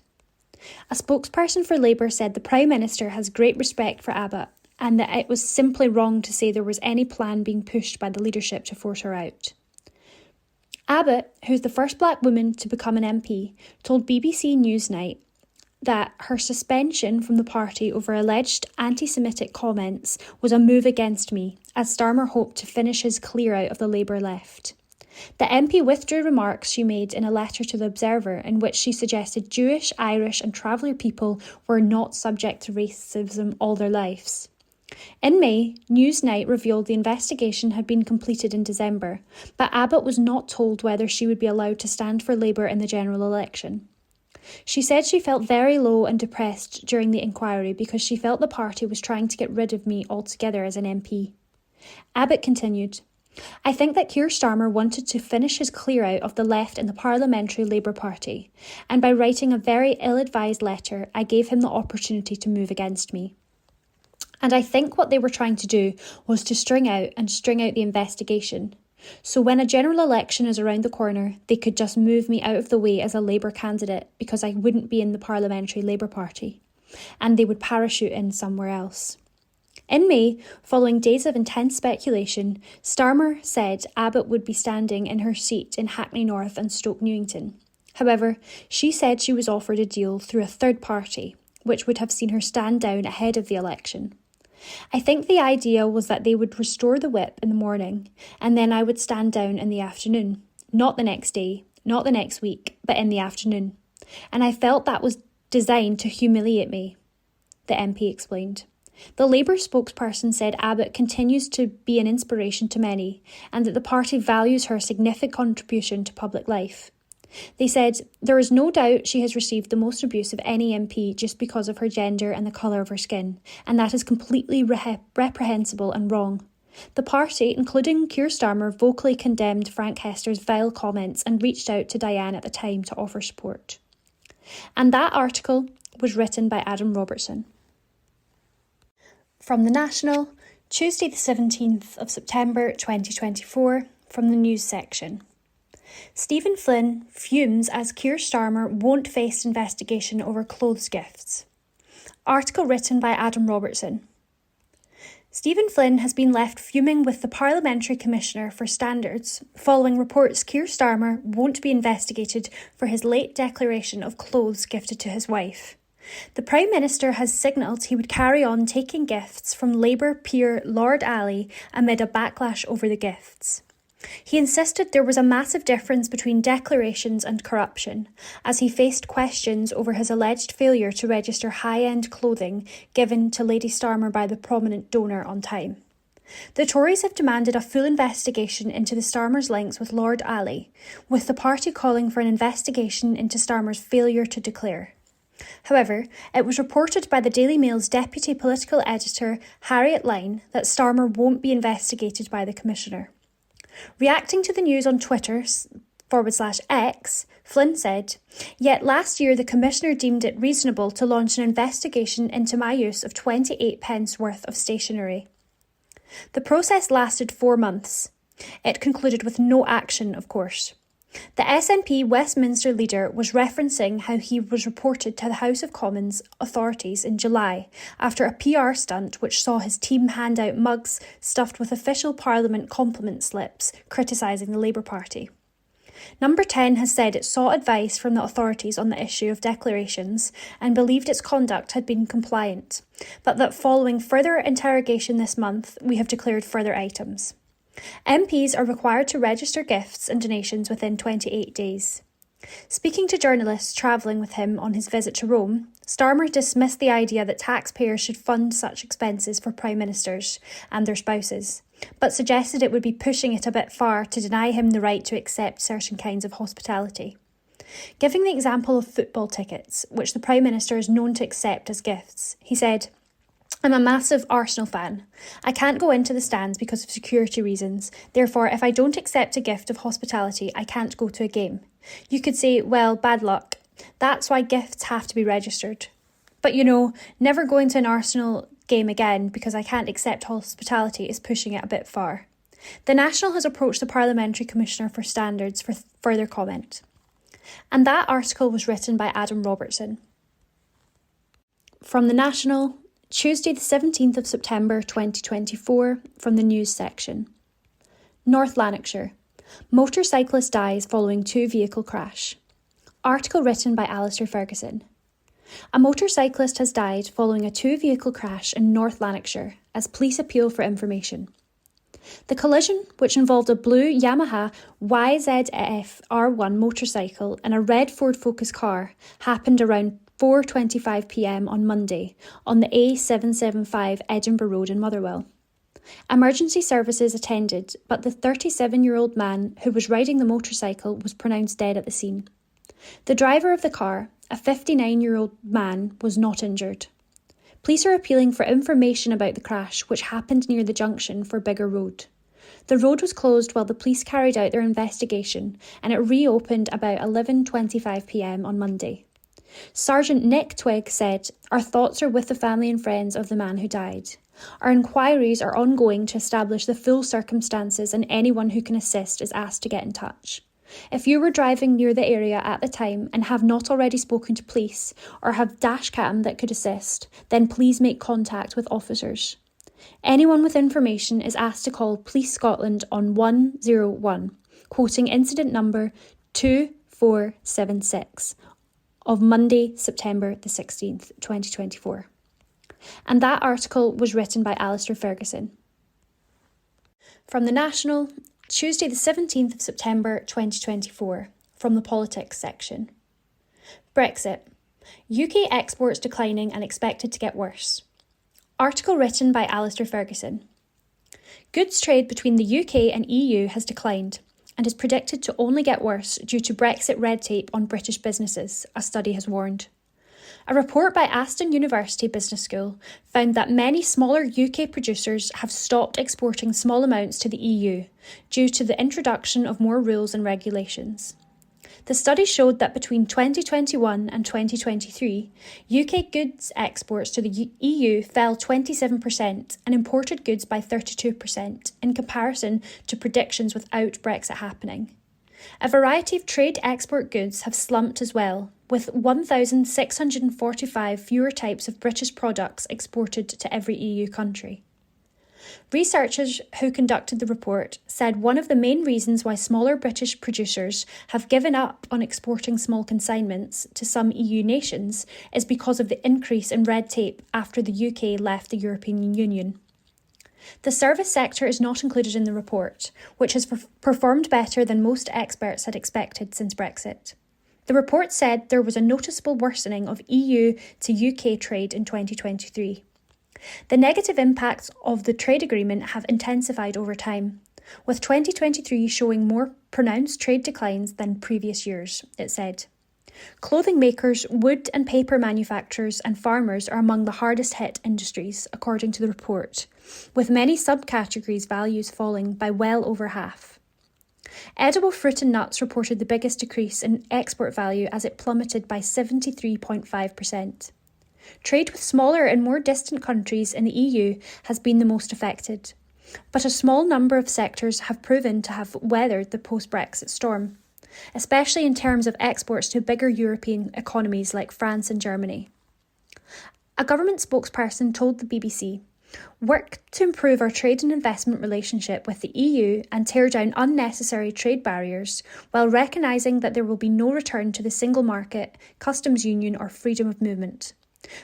Speaker 4: A spokesperson for Labour said the Prime Minister has great respect for Abbott and that it was simply wrong to say there was any plan being pushed by the leadership to force her out. Abbott, who's the first black woman to become an MP, told BBC Newsnight that her suspension from the party over alleged anti-Semitic comments was a move against me, as Starmer hoped to finish his clear out of the Labour left. The MP withdrew remarks she made in a letter to The Observer in which she suggested Jewish, Irish and traveller people were not subject to racism all their lives. In May, Newsnight revealed the investigation had been completed in December, but Abbott was not told whether she would be allowed to stand for Labour in the general election. She said she felt very low and depressed during the inquiry because she felt the party was trying to get rid of me altogether as an MP. Abbott continued, "I think that Keir Starmer wanted to finish his clear out of the left in the Parliamentary Labour Party, and by writing a very ill-advised letter, I gave him the opportunity to move against me. And I think what they were trying to do was to string out the investigation. So when a general election is around the corner, they could just move me out of the way as a Labour candidate because I wouldn't be in the Parliamentary Labour Party, and they would parachute in somewhere else." In May, following days of intense speculation, Starmer said Abbott would be standing in her seat in Hackney North and Stoke Newington. However, she said she was offered a deal through a third party, which would have seen her stand down ahead of the election. "I think the idea was that they would restore the whip in the morning, and then I would stand down in the afternoon. Not the next day, not the next week, but in the afternoon. And I felt that was designed to humiliate me," the MP explained. The Labour spokesperson said Abbott continues to be an inspiration to many and that the party values her significant contribution to public life. They said, "There is no doubt she has received the most abuse of any MP just because of her gender and the colour of her skin, and that is completely reprehensible and wrong. The party, including Keir Starmer, vocally condemned Frank Hester's vile comments and reached out to Diane at the time to offer support." And that article was written by Adam Robertson. From The National, Tuesday the 17th of September 2024, from the news section. Stephen Flynn fumes as Keir Starmer won't face investigation over clothes gifts. Article written by Adam Robertson. Stephen Flynn has been left fuming with the Parliamentary Commissioner for Standards following reports Keir Starmer won't be investigated for his late declaration of clothes gifted to his wife. The Prime Minister has signalled he would carry on taking gifts from Labour peer Lord Ali amid a backlash over the gifts. He insisted there was a massive difference between declarations and corruption, as he faced questions over his alleged failure to register high-end clothing given to Lady Starmer by the prominent donor on time. The Tories have demanded a full investigation into the Starmer's links with Lord Ali, with the party calling for an investigation into Starmer's failure to declare. However, it was reported by the Daily Mail's deputy political editor Harriet Lyne that Starmer won't be investigated by the Commissioner. Reacting to the news on Twitter/X, Flynn said, "Yet last year the Commissioner deemed it reasonable to launch an investigation into my use of 28 pence worth of stationery. The process lasted 4 months. It concluded with no action, of course." The SNP Westminster leader was referencing how he was reported to the House of Commons authorities in July after a PR stunt which saw his team hand out mugs stuffed with official Parliament compliment slips criticising the Labour Party. Number 10 has said it sought advice from the authorities on the issue of declarations and believed its conduct had been compliant, but that following further interrogation this month, we have declared further items. MPs are required to register gifts and donations within 28 days. Speaking to journalists travelling with him on his visit to Rome, Starmer dismissed the idea that taxpayers should fund such expenses for Prime Ministers and their spouses, but suggested it would be pushing it a bit far to deny him the right to accept certain kinds of hospitality. Giving the example of football tickets, which the Prime Minister is known to accept as gifts, he said, "I'm a massive Arsenal fan. I can't go into the stands because of security reasons. Therefore, if I don't accept a gift of hospitality, I can't go to a game. You could say, well, bad luck. That's why gifts have to be registered. But never going to an Arsenal game again because I can't accept hospitality is pushing it a bit far." The National has approached the Parliamentary Commissioner for Standards for further comment. And that article was written by Adam Robertson. From the National, Tuesday the 17th of September 2024, from the news section. North Lanarkshire. Motorcyclist dies following 2-vehicle crash. Article written by Alistair Ferguson. A motorcyclist has died following a 2-vehicle crash in North Lanarkshire as police appeal for information. The collision, which involved a blue Yamaha YZF R1 motorcycle and a red Ford Focus car, happened around 4:25 p.m. on Monday on the A775 Edinburgh Road in Motherwell. Emergency services attended, but the 37-year-old man who was riding the motorcycle was pronounced dead at the scene. The driver of the car, a 59-year-old man, was not injured. Police are appealing for information about the crash, which happened near the junction for Bigger Road. The road was closed while the police carried out their investigation, and it reopened about 11:25 p.m. on Monday. Sergeant Nick Twigg said, "Our thoughts are with the family and friends of the man who died. Our inquiries are ongoing to establish the full circumstances, and anyone who can assist is asked to get in touch. If you were driving near the area at the time and have not already spoken to police or have dashcam that could assist, then please make contact with officers. Anyone with information is asked to call Police Scotland on 101, quoting incident number 2476 of Monday, September the 16th, 2024. And that article was written by Alistair Ferguson. From the National, Tuesday the 17th of September 2024, from the Politics section. Brexit. UK exports declining and expected to get worse. Article written by Alistair Ferguson. Goods trade between the UK and EU has declined and is predicted to only get worse due to Brexit red tape on British businesses, a study has warned. A report by Aston University Business School found that many smaller UK producers have stopped exporting small amounts to the EU due to the introduction of more rules and regulations. The study showed that between 2021 and 2023, UK goods exports to the EU fell 27% and imported goods by 32% in comparison to predictions without Brexit happening. A variety of trade export goods have slumped as well, with 1,645 fewer types of British products exported to every EU country. Researchers who conducted the report said one of the main reasons why smaller British producers have given up on exporting small consignments to some EU nations is because of the increase in red tape after the UK left the European Union. The service sector is not included in the report, which has performed better than most experts had expected since Brexit. The report said there was a noticeable worsening of EU to UK trade in 2023. The negative impacts of the trade agreement have intensified over time, with 2023 showing more pronounced trade declines than previous years, it said. Clothing makers, wood and paper manufacturers and farmers are among the hardest hit industries, according to the report, with many subcategories' values falling by well over half. Edible fruit and nuts reported the biggest decrease in export value as it plummeted by 73.5%. Trade with smaller and more distant countries in the EU has been the most affected, but a small number of sectors have proven to have weathered the post-Brexit storm, especially in terms of exports to bigger European economies like France and Germany. A government spokesperson told the BBC, "Work to improve our trade and investment relationship with the EU and tear down unnecessary trade barriers, while recognising that there will be no return to the single market, customs union or freedom of movement."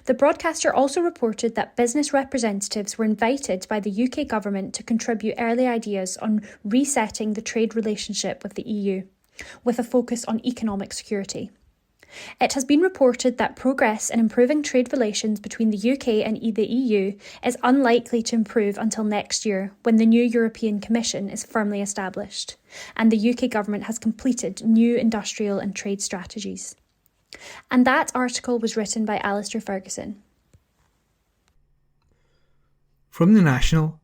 Speaker 4: The broadcaster also reported that business representatives were invited by the UK government to contribute early ideas on resetting the trade relationship with the EU, with a focus on economic security. It has been reported that progress in improving trade relations between the UK and the EU is unlikely to improve until next year, when the new European Commission is firmly established, and the UK government has completed new industrial and trade strategies. And that article was written by Alistair Ferguson.
Speaker 5: From the National,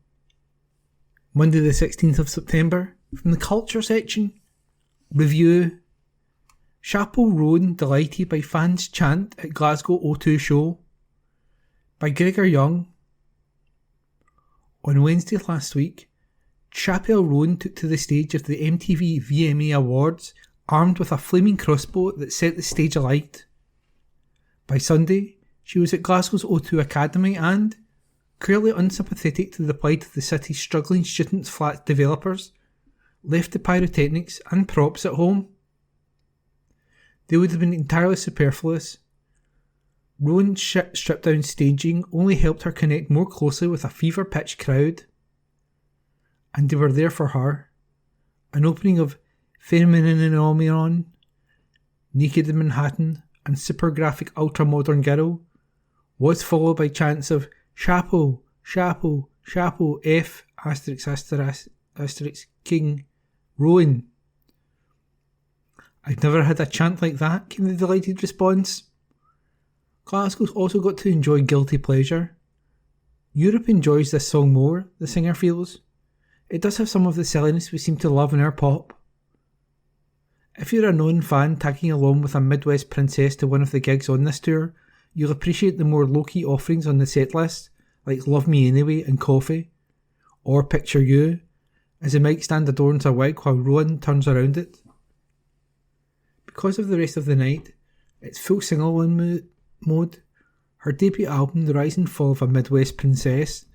Speaker 5: Monday the 16th of September, from the Culture section, review: Chapeau Rowan delighted by fans' chant at Glasgow O2 show, by Gregor Young. On Wednesday last week, Chappell Rowan took to the stage of the MTV VMA Awards armed with a flaming crossbow that set the stage alight. By Sunday, she was at Glasgow's O2 Academy and, clearly unsympathetic to the plight of the city's struggling student flat developers, left the pyrotechnics and props at home. They would have been entirely superfluous. Rowan's stripped-down staging only helped her connect more closely with a fever-pitched crowd. And they were there for her. An opening of Phenomenon, Naked in Manhattan, and super graphic ultra-modern girl was followed by chants of Chapeau, Chapeau, Chapeau, F, asterisk, asterisk, asterisk, King, Rowan. "I've never had a chant like that," came the delighted response. Glasgow's also got to enjoy guilty pleasure. Europe enjoys this song more, the singer feels. It does have some of the silliness we seem to love in our pop. If you're a non-fan tagging along with a Midwest princess to one of the gigs on this tour, you'll appreciate the more low-key offerings on the set list, like Love Me Anyway and Coffee, or Picture You, as the mic stand adorns a wig while Rowan turns around it. Because of the rest of the night, it's full sing-along mode. Her debut album, The Rise and Fall of a Midwest Princess,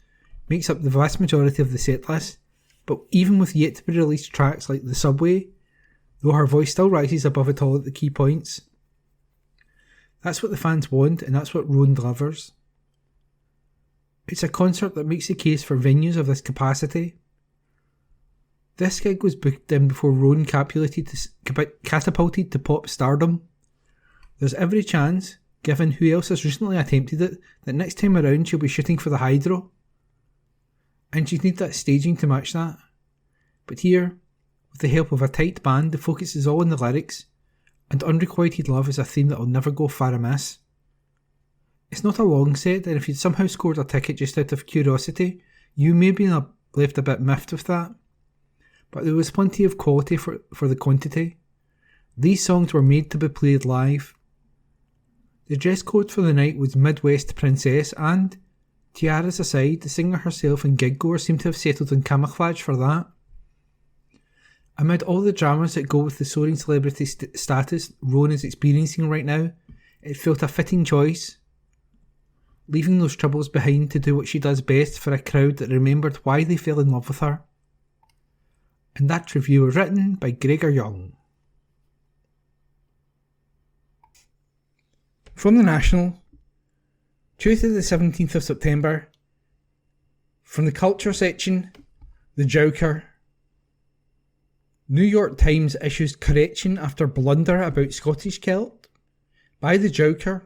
Speaker 5: makes up the vast majority of the set list, but even with yet to be released tracks like The Subway, though her voice still rises above it all at the key points. That's what the fans want, and that's what Rowan delivers. It's a concert that makes the case for venues of this capacity. This gig was booked in before Rowan catapulted to pop stardom. There's every chance, given who else has recently attempted it, that next time around she'll be shooting for the Hydro. And she'd need that staging to match that. But here, with the help of a tight band, the focus is all on the lyrics, and unrequited love is a theme that will never go far amiss. It's not a long set, and if you'd somehow scored a ticket just out of curiosity, you may be left a bit miffed with that. But there was plenty of quality for the quantity. These songs were made to be played live. The dress code for the night was Midwest Princess, and, tiaras aside, the singer herself and gig goers seem to have settled in camouflage for that. Amid all the dramas that go with the soaring celebrity status Rowan is experiencing right now, it felt a fitting choice, leaving those troubles behind to do what she does best for a crowd that remembered why they fell in love with her. And that review was written by Gregor Young. From the National, Tuesday the 17th of September, from the Culture section, The Joker. New York Times issues correction after blunder about Scottish kilt by The Joker.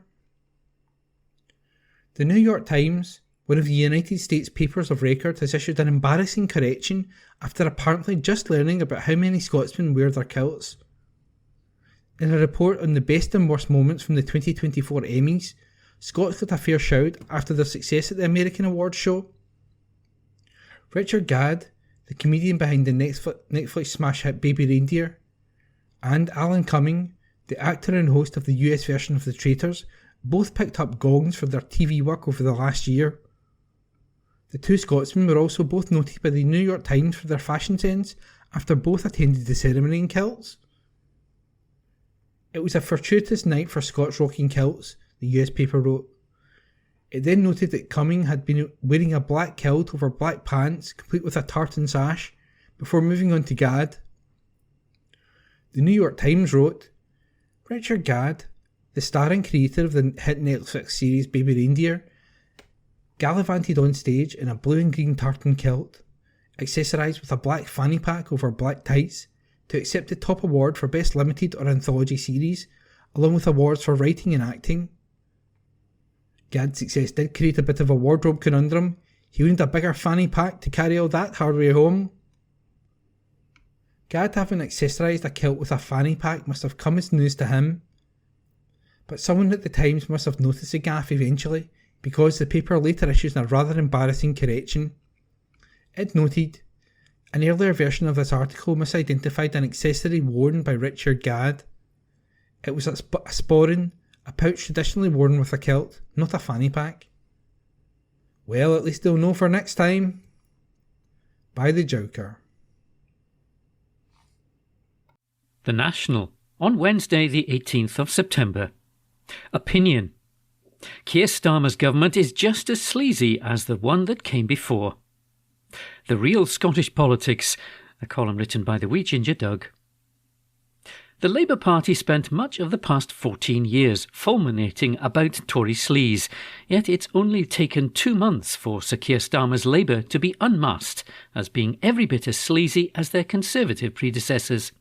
Speaker 5: The New York Times, one of the United States papers of record has issued an embarrassing correction after apparently just learning about how many Scotsmen wear their kilts. In a report on the best and worst moments from the 2024 Emmys, Scots got a fair shout after their success at the American Awards show. Richard Gadd, the comedian behind the Netflix smash hit Baby Reindeer, and Alan Cumming, the actor and host of the US version of The Traitors, both picked up gongs for their TV work over the last year. The two Scotsmen were also both noted by the New York Times for their fashion sense after both attended the ceremony in kilts. It was a fortuitous night for Scots rocking kilts, the US paper wrote. It then noted that Cumming had been wearing a black kilt over black pants, complete with a tartan sash, before moving on to Gadd. The New York Times wrote, Richard Gadd, the star and creator of the hit Netflix series Baby Reindeer, gallivanted on stage in a blue and green tartan kilt, accessorised with a black fanny pack over black tights, to accept the top award for Best Limited or Anthology Series, along with awards for writing and acting. Gadd's success did create a bit of a wardrobe conundrum. He would need a bigger fanny pack to carry all that hard way home. Gadd having accessorised a kilt with a fanny pack must have come as news to him. But someone at the Times must have noticed the gaffe eventually, because the paper later issues a rather embarrassing correction. It noted, an earlier version of this article misidentified an accessory worn by Richard Gadd. It was a sporran, a pouch traditionally worn with a kilt, not a fanny pack. Well, at least they'll know for next time. By the Joker.
Speaker 6: The National, on Wednesday the 18th of September. Opinion. Keir Starmer's government is just as sleazy as the one that came before. The Real Scottish Politics, a column written by the wee ginger Doug. The Labour Party spent much of the past 14 years fulminating about Tory sleaze, yet it's only taken 2 months for Sir Keir Starmer's Labour to be unmasked as being every bit as sleazy as their Conservative predecessors.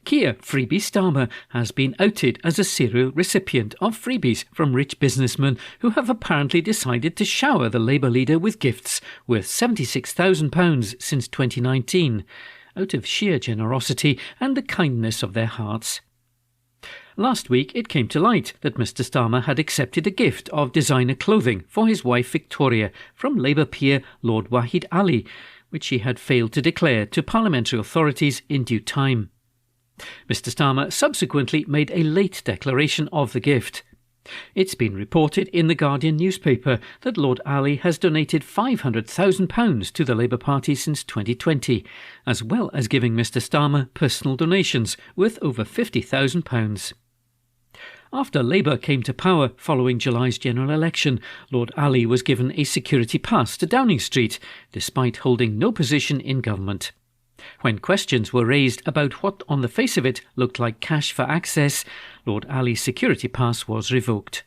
Speaker 6: Keir Freebie Starmer has been outed as a serial recipient of freebies from rich businessmen who have apparently decided to shower the Labour leader with gifts worth £76,000 since 2019, out of sheer generosity and the kindness of their hearts. Last week it came to light that Mr Starmer had accepted a gift of designer clothing for his wife Victoria from Labour peer Lord Wahid Ali, which he had failed to declare to parliamentary authorities in due time. Mr Starmer subsequently made a late declaration of the gift. It's been reported in the Guardian newspaper that Lord Ali has donated £500,000 to the Labour Party since 2020, as well as giving Mr Starmer personal donations worth over £50,000. After Labour came to power following July's general election, Lord Ali was given a security pass to Downing Street, despite holding no position in government. When questions were raised about what on the face of it looked like cash for access, Lord Ali's security pass was revoked.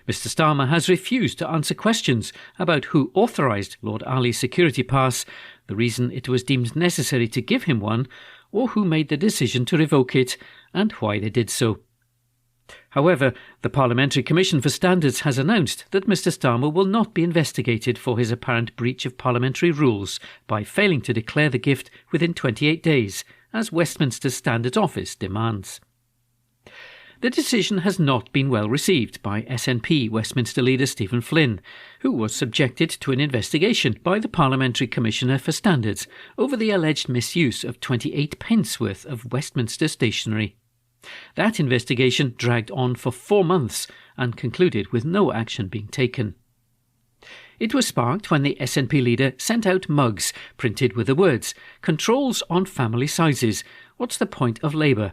Speaker 6: Mr Starmer has refused to answer questions about who authorised Lord Ali's security pass, the reason it was deemed necessary to give him one, or who made the decision to revoke it, and why they did so. However, the Parliamentary Commission for Standards has announced that Mr Starmer will not be investigated for his apparent breach of parliamentary rules by failing to declare the gift within 28 days, as Westminster's Standards Office demands. The decision has not been well received by SNP Westminster leader Stephen Flynn, who was subjected to an investigation by the Parliamentary Commissioner for Standards over the alleged misuse of 28 pence worth of Westminster stationery. That investigation dragged on for 4 months and concluded with no action being taken. It was sparked when the SNP leader sent out mugs printed with the words, "Controls on family sizes. What's the point of Labour?"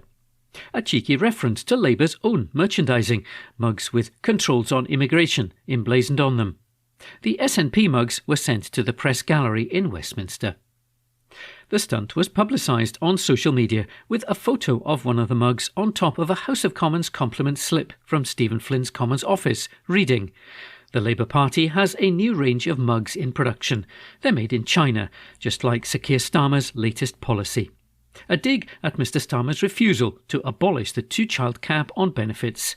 Speaker 6: A cheeky reference to Labour's own merchandising, mugs with "Controls on immigration" emblazoned on them. The SNP mugs were sent to the Press Gallery in Westminster. The stunt was publicised on social media with a photo of one of the mugs on top of a House of Commons compliment slip from Stephen Flynn's Commons office, reading, "The Labour Party has a new range of mugs in production. They're made in China, just like Sir Keir Starmer's latest policy." A dig at Mr Starmer's refusal to abolish the 2-child cap on benefits.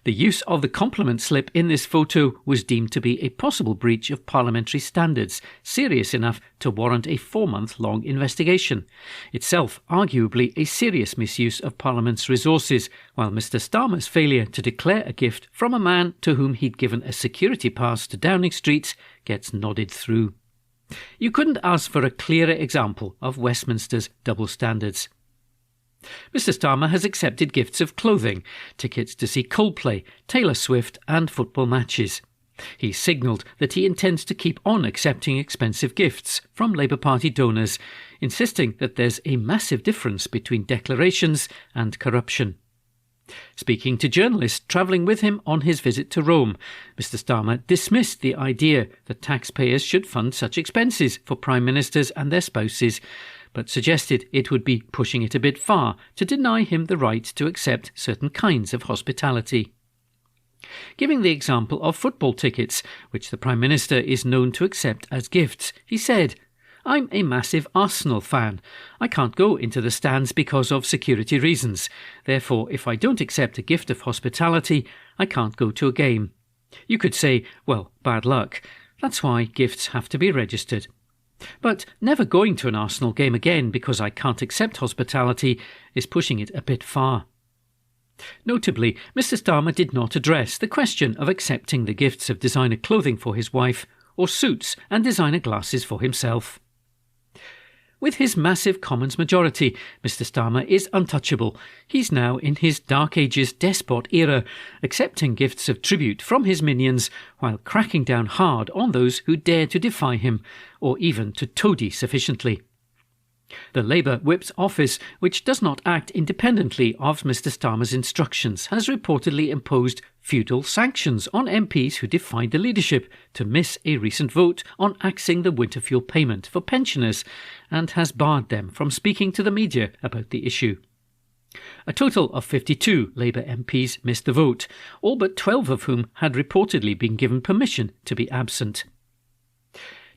Speaker 6: The use of the compliment slip in this photo was deemed to be a possible breach of parliamentary standards, serious enough to warrant a 4-month-long investigation. Itself arguably a serious misuse of Parliament's resources, while Mr Starmer's failure to declare a gift from a man to whom he'd given a security pass to Downing Street gets nodded through. You couldn't ask for a clearer example of Westminster's double standards. Mr Starmer has accepted gifts of clothing, tickets to see Coldplay, Taylor Swift and football matches. He signalled that he intends to keep on accepting expensive gifts from Labour Party donors, insisting that there's a massive difference between declarations and corruption. Speaking to journalists travelling with him on his visit to Rome, Mr Starmer dismissed the idea that taxpayers should fund such expenses for Prime Ministers and their spouses, but suggested it would be pushing it a bit far to deny him the right to accept certain kinds of hospitality. Giving the example of football tickets, which the Prime Minister is known to accept as gifts, he said, "I'm a massive Arsenal fan. I can't go into the stands because of security reasons. Therefore, if I don't accept a gift of hospitality, I can't go to a game." You could say, well, bad luck. That's why gifts have to be registered. But never going to an Arsenal game again because I can't accept hospitality is pushing it a bit far. Notably, Mr Starmer did not address the question of accepting the gifts of designer clothing for his wife or suits and designer glasses for himself. With his massive Commons majority, Mr Starmer is untouchable. He's now in his Dark Ages despot era, accepting gifts of tribute from his minions while cracking down hard on those who dare to defy him, or even to toady sufficiently. The Labour Whip's office, which does not act independently of Mr Starmer's instructions, has reportedly imposed feudal sanctions on MPs who defied the leadership to miss a recent vote on axing the winter fuel payment for pensioners, and has barred them from speaking to the media about the issue. A total of 52 Labour MPs missed the vote, all but 12 of whom had reportedly been given permission to be absent.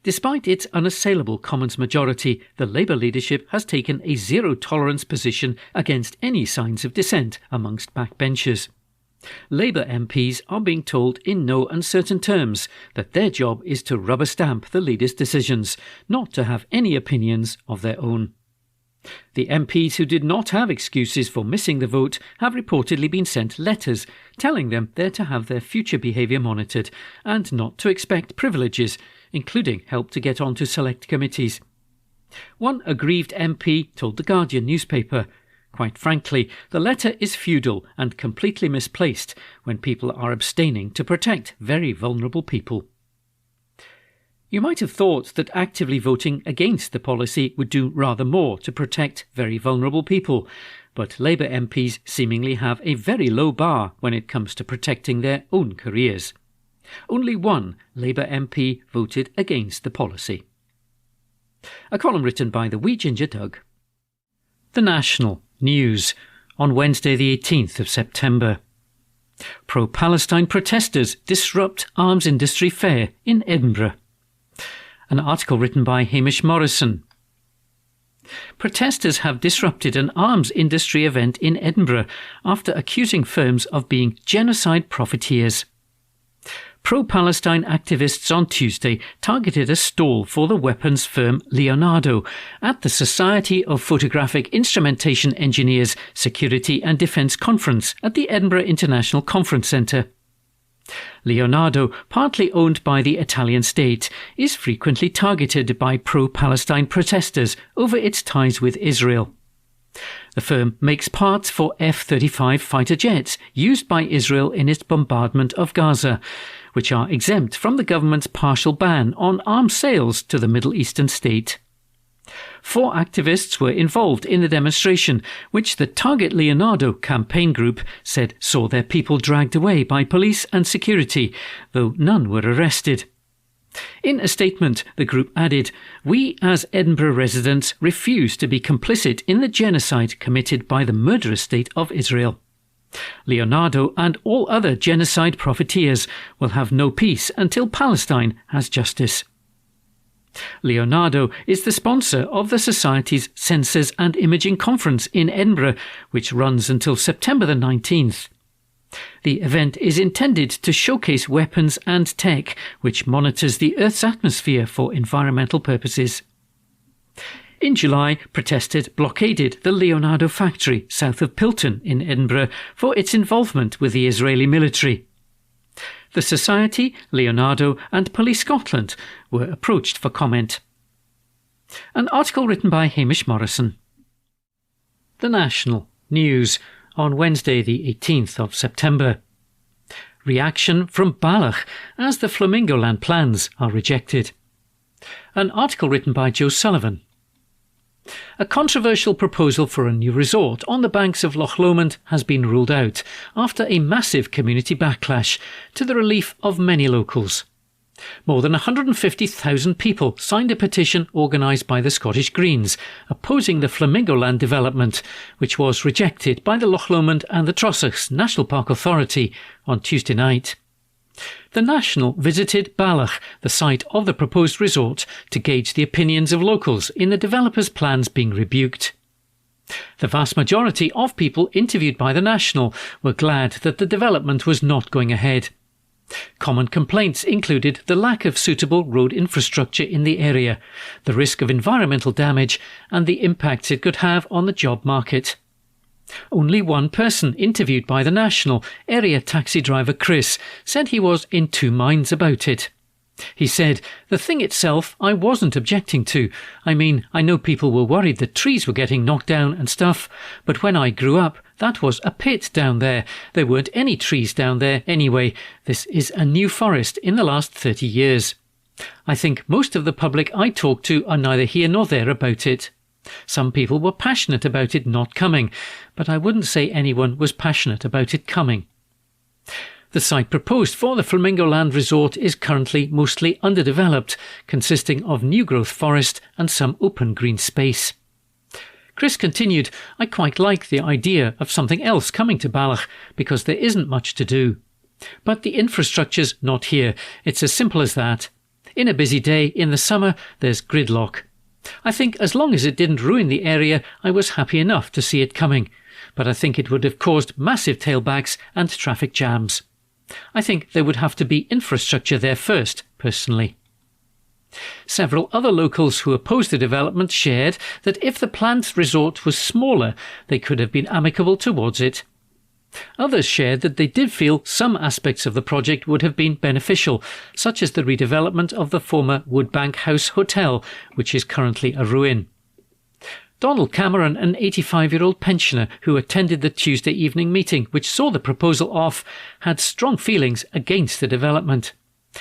Speaker 6: Despite its unassailable Commons majority, the Labour leadership has taken a zero-tolerance position against any signs of dissent amongst backbenchers. Labour MPs are being told in no uncertain terms that their job is to rubber stamp the leader's decisions, not to have any opinions of their own. The MPs who did not have excuses for missing the vote have reportedly been sent letters telling them they're to have their future behaviour monitored and not to expect privileges, including help to get onto select committees. One aggrieved MP told the Guardian newspaper, "Quite frankly, the letter is feudal and completely misplaced when people are abstaining to protect very vulnerable people." You might have thought that actively voting against the policy would do rather more to protect very vulnerable people, but Labour MPs seemingly have a very low bar when it comes to protecting their own careers. Only one Labour MP voted against the policy. A column written by the Wee Ginger Doug. The National News on Wednesday the 18th of September. Pro-Palestine protesters disrupt arms industry fair in Edinburgh. An article written by Hamish Morrison. Protesters have disrupted an arms industry event in Edinburgh after accusing firms of being genocide profiteers. Pro-Palestine activists on Tuesday targeted a stall for the weapons firm Leonardo at the Society of Photographic Instrumentation Engineers Security and Defence Conference at the Edinburgh International Conference Centre. Leonardo, partly owned by the Italian state, is frequently targeted by pro-Palestine protesters over its ties with Israel. The firm makes parts for F-35 fighter jets used by Israel in its bombardment of Gaza, which are exempt from the government's partial ban on arms sales to the Middle Eastern state. 4 activists were involved in the demonstration, which the Target Leonardo campaign group said saw their people dragged away by police and security, though none were arrested. In a statement, the group added, "We as Edinburgh residents refuse to be complicit in the genocide committed by the murderous state of Israel. Leonardo and all other genocide profiteers will have no peace until Palestine has justice." Leonardo is the sponsor of the Society's Sensors and Imaging Conference in Edinburgh, which runs until September the 19th. The event is intended to showcase weapons and tech which monitors the Earth's atmosphere for environmental purposes. In July, protesters blockaded the Leonardo factory south of Pilton in Edinburgh for its involvement with the Israeli military. The Society, Leonardo and Police Scotland were approached for comment. An article written by Hamish Morrison. The National News on Wednesday the 18th of September. Reaction from Ballach as the Flamingoland plans are rejected. An article written by Joe Sullivan. A controversial proposal for a new resort on the banks of Loch Lomond has been ruled out after a massive community backlash, to the relief of many locals. More than 150,000 people signed a petition organised by the Scottish Greens opposing the Flamingoland development, which was rejected by the Loch Lomond and the Trossachs National Park Authority on Tuesday night. The National visited Ballach, the site of the proposed resort, to gauge the opinions of locals in the developers' plans being rebuked. The vast majority of people interviewed by the National were glad that the development was not going ahead. Common complaints included the lack of suitable road infrastructure in the area, the risk of environmental damage, and the impacts it could have on the job market. Only one person interviewed by the National, area taxi driver Chris, said he was in two minds about it. He said, "The thing itself I wasn't objecting to. I mean, I know people were worried that trees were getting knocked down and stuff, but when I grew up, that was a pit down there. There weren't any trees down there anyway. This is a new forest in the last 30 years. I think most of the public I talk to are neither here nor there about it. Some people were passionate about it not coming, but I wouldn't say anyone was passionate about it coming." The site proposed for the Flamingoland Resort is currently mostly underdeveloped, consisting of new growth forest and some open green space. Chris continued, "I quite like the idea of something else coming to Ballach because there isn't much to do. But the infrastructure's not here. It's as simple as that. In a busy day in the summer, there's gridlock. I think as long as it didn't ruin the area, I was happy enough to see it coming, but I think it would have caused massive tailbacks and traffic jams. I think there would have to be infrastructure there first, personally." Several other locals who opposed the development shared that if the planned resort was smaller, they could have been amicable towards it. Others shared that they did feel some aspects of the project would have been beneficial, such as the redevelopment of the former Woodbank House Hotel, which is currently a ruin. Donald Cameron, an 85-year-old pensioner who attended the Tuesday evening meeting which saw the proposal off, had strong feelings against the development.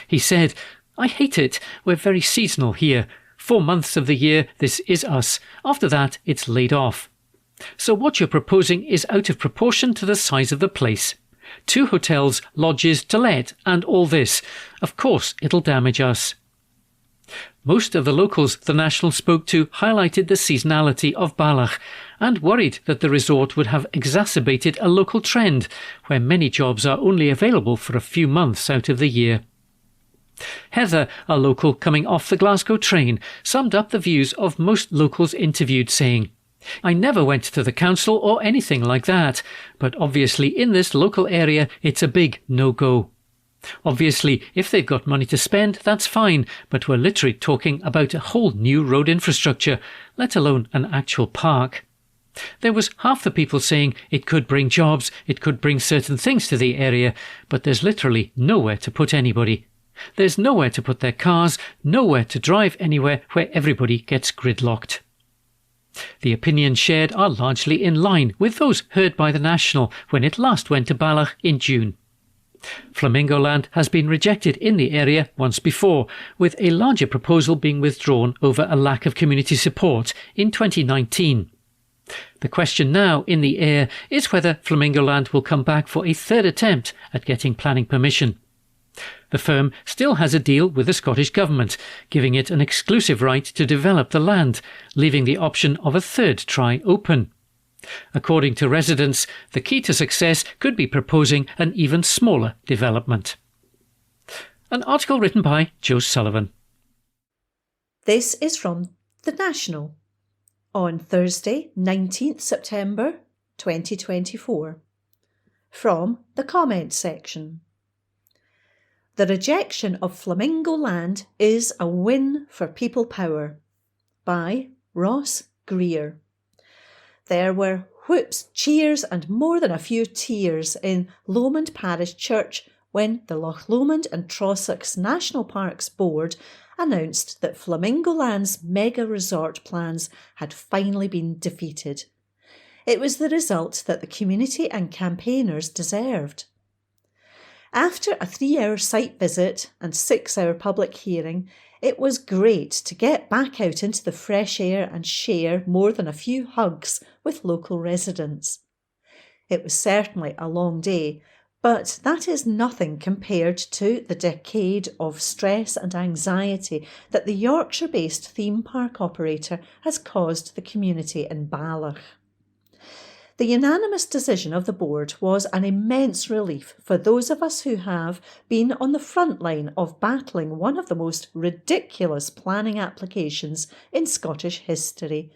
Speaker 6: He said, "I hate it. We're very seasonal here. 4 months of the year this is us. After that it's laid off. So what you're proposing is out of proportion to the size of the place. 2 hotels, lodges to let, and all this. Of course it'll damage us." Most of the locals the National spoke to highlighted the seasonality of Ballach and worried that the resort would have exacerbated a local trend where many jobs are only available for a few months out of the year. Heather, a local coming off the Glasgow train, summed up the views of most locals interviewed, saying, "I never went to the council or anything like that, but obviously in this local area it's a big no-go. Obviously, if they've got money to spend, that's fine, but we're literally talking about a whole new road infrastructure, let alone an actual park." There was half the people saying it could bring jobs, it could bring certain things to the area, but there's literally nowhere to put anybody. There's nowhere to put their cars, nowhere to drive anywhere where everybody gets gridlocked. The opinions shared are largely in line with those heard by the National when it last went to Ballach in June. Flamingoland has been rejected in the area once before, with a larger proposal being withdrawn over a lack of community support in 2019. The question now in the air is whether Flamingoland will come back for a third attempt at getting planning permission. The firm still has a deal with the Scottish Government, giving it an exclusive right to develop the land, leaving the option of a third try open. According to residents, the key to success could be proposing an even smaller development. An article written by Joe Sullivan.
Speaker 3: This is from The National on Thursday, 19th September 2024. From the comment section. The rejection of Flamingo Land is a win for people power. By Ross Greer. There were whoops, cheers and more than a few tears in Lomond Parish Church when the Loch Lomond and Trossachs National Parks Board announced that Flamingo Land's mega resort plans had finally been defeated. It was the result that the community and campaigners deserved. After a 3-hour site visit and 6-hour public hearing, it was great to get back out into the fresh air and share more than a few hugs with local residents. It was certainly a long day, but that is nothing compared to the decade of stress and anxiety that the Yorkshire-based theme park operator has caused the community in Ballach. The unanimous decision of the board was an immense relief for those of us who have been on the front line of battling one of the most ridiculous planning applications in Scottish history,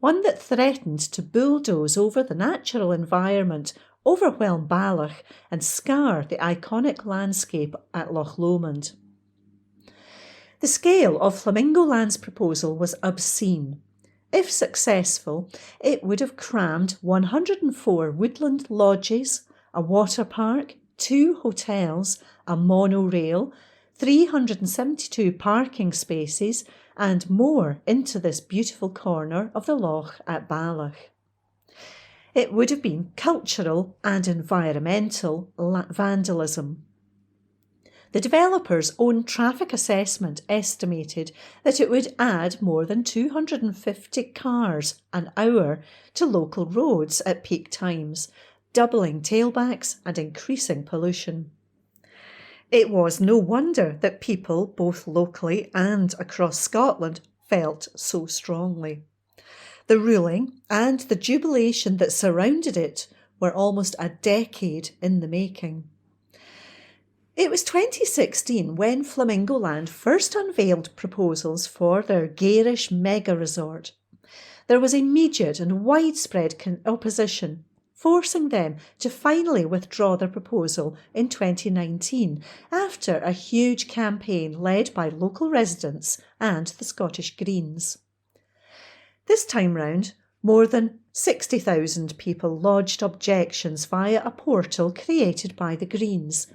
Speaker 3: one that threatened to bulldoze over the natural environment, overwhelm Ballach and scar the iconic landscape at Loch Lomond. The scale of Flamingo Land's proposal was obscene. If successful, it would have crammed 104 woodland lodges, a water park, 2 hotels, a monorail, 372 parking spaces and more into this beautiful corner of the loch at Ballach. It would have been cultural and environmental vandalism. The developer's own traffic assessment estimated that it would add more than 250 cars an hour to local roads at peak times, doubling tailbacks and increasing pollution. It was no wonder that people, both locally and across Scotland, felt so strongly. The ruling and the jubilation that surrounded it were almost a decade in the making. It was 2016 when Flamingo Land first unveiled proposals for their garish mega resort. There was immediate and widespread opposition, forcing them to finally withdraw their proposal in 2019 after a huge campaign led by local residents and the Scottish Greens. This time round, more than 60,000 people lodged objections via a portal created by the Greens,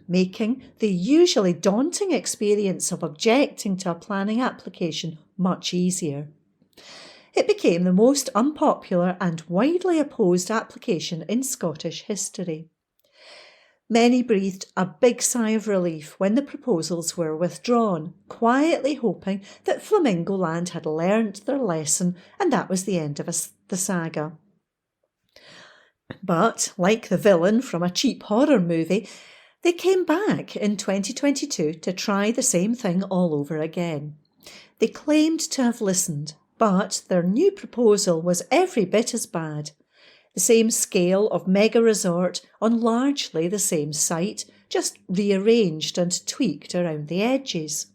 Speaker 3: making the usually daunting experience of objecting to a planning application much easier. It became the most unpopular and widely opposed application in Scottish history. Many breathed a big sigh of relief when the proposals were withdrawn, quietly hoping that Flamingo Land had learnt their lesson and that was the end of the saga. But, like the villain from a cheap horror movie, they came back in 2022 to try the same thing all over again. They claimed to have listened, but their new proposal was every bit as bad. The same scale of mega resort on largely the same site, just rearranged and tweaked around the edges.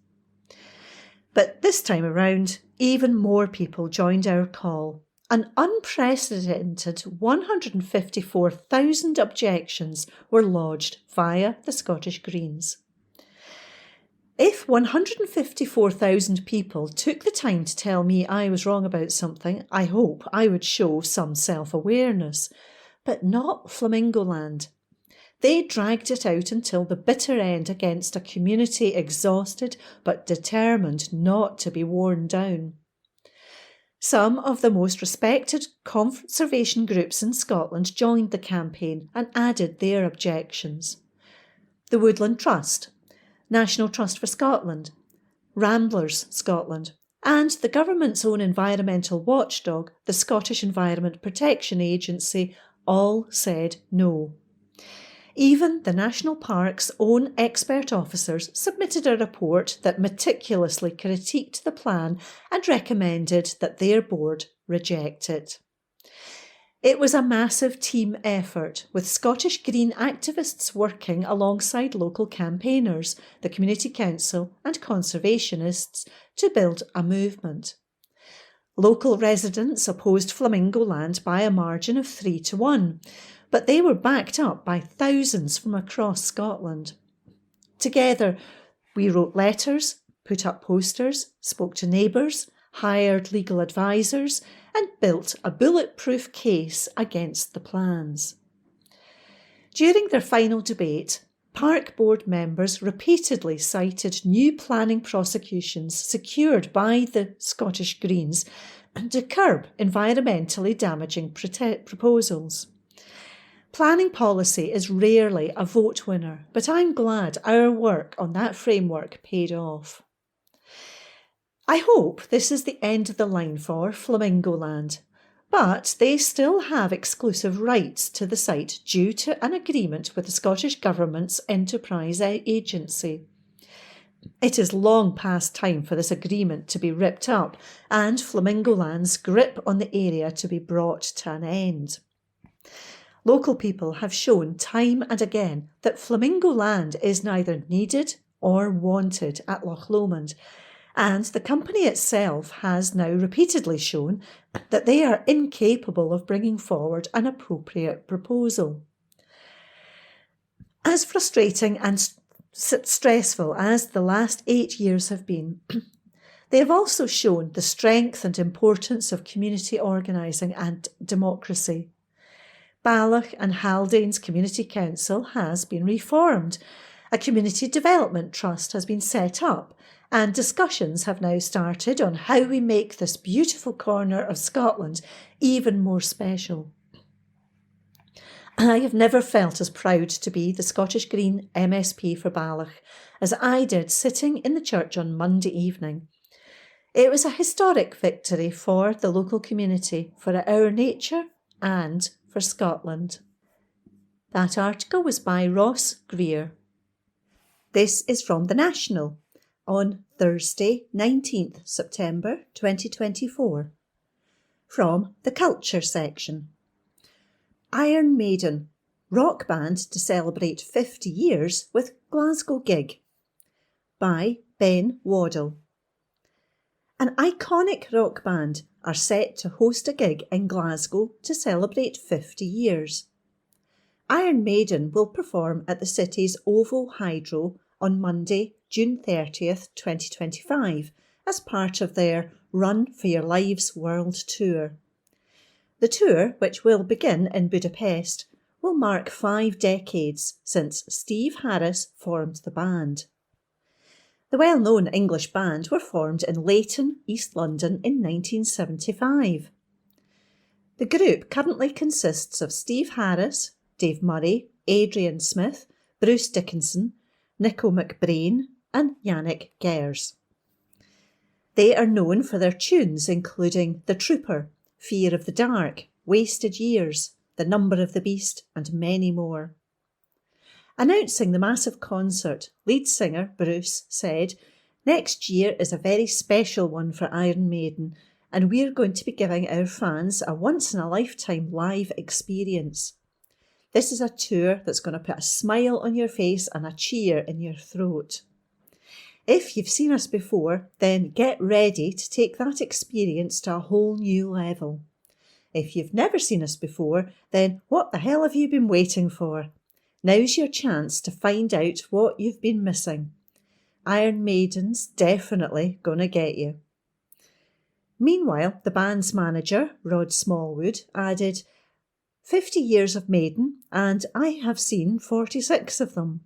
Speaker 3: But this time around, even more people joined our call. An unprecedented 154,000 objections were lodged via the Scottish Greens. If 154,000 people took the time to tell me I was wrong about something, I hope I would show some self-awareness. But not Flamingo Land. They dragged it out until the bitter end against a community exhausted but determined not to be worn down. Some of the most respected conservation groups in Scotland joined the campaign and added their objections. The Woodland Trust, National Trust for Scotland, Ramblers Scotland, and the government's own environmental watchdog, the Scottish Environment Protection Agency, all said no. Even the National Park's own expert officers submitted a report that meticulously critiqued the plan and recommended that their board reject it. It was a massive team effort, with Scottish Green activists working alongside local campaigners, the Community Council and conservationists to build a movement. Local residents opposed Flamingo Land by a margin of 3-1, but they were backed up by thousands from across Scotland. Together, we wrote letters, put up posters, spoke to neighbours, hired legal advisors, and built a bulletproof case against the plans. During their final debate, Park Board members repeatedly cited new planning prosecutions secured by the Scottish Greens to curb environmentally damaging proposals. Planning policy is rarely a vote winner, but I'm glad our work on that framework paid off. I hope this is the end of the line for Flamingoland, but they still have exclusive rights to the site due to an agreement with the Scottish Government's Enterprise Agency. It is long past time for this agreement to be ripped up and Flamingoland's grip on the area to be brought to an end. Local people have shown time and again that Flamingoland is neither needed or wanted at Loch Lomond, and the company itself has now repeatedly shown that they are incapable of bringing forward an appropriate proposal. As frustrating and stressful as the last 8 years have been, they have also shown the strength and importance of community organising and democracy. Balloch and Haldane's Community Council has been reformed, a community development trust has been set up, and discussions have now started on how we make this beautiful corner of Scotland even more special. I have never felt as proud to be the Scottish Green MSP for Balloch as I did sitting in the church on Monday evening. It was a historic victory for the local community, for our nature and for Scotland. That article was by Ross Greer. This is from The National on Thursday, 19th September 2024. From the Culture section. Iron Maiden, rock band to celebrate 50 years with Glasgow gig. By Ben Waddell. An iconic rock band are set to host a gig in Glasgow to celebrate 50 years. Iron Maiden will perform at the city's OVO Hydro on Monday, June 30th, 2025, as part of their Run for Your Lives World Tour. The tour, which will begin in Budapest, will mark 5 decades since Steve Harris formed the band. The well-known English band were formed in Leyton, East London in 1975. The group currently consists of Steve Harris, Dave Murray, Adrian Smith, Bruce Dickinson, Nico McBrain and Yannick Gers. They are known for their tunes including The Trooper, Fear of the Dark, Wasted Years, The Number of the Beast and many more. Announcing the massive concert, lead singer Bruce said, "Next year is a very special one for Iron Maiden and we're going to be giving our fans a once-in-a-lifetime live experience. This is a tour that's going to put a smile on your face and a cheer in your throat. If you've seen us before, then get ready to take that experience to a whole new level. If you've never seen us before, then what the hell have you been waiting for? Now's your chance to find out what you've been missing. Iron Maiden's definitely gonna get you." Meanwhile, the band's manager, Rod Smallwood, added, 50 years of Maiden, and I have seen 46 of them.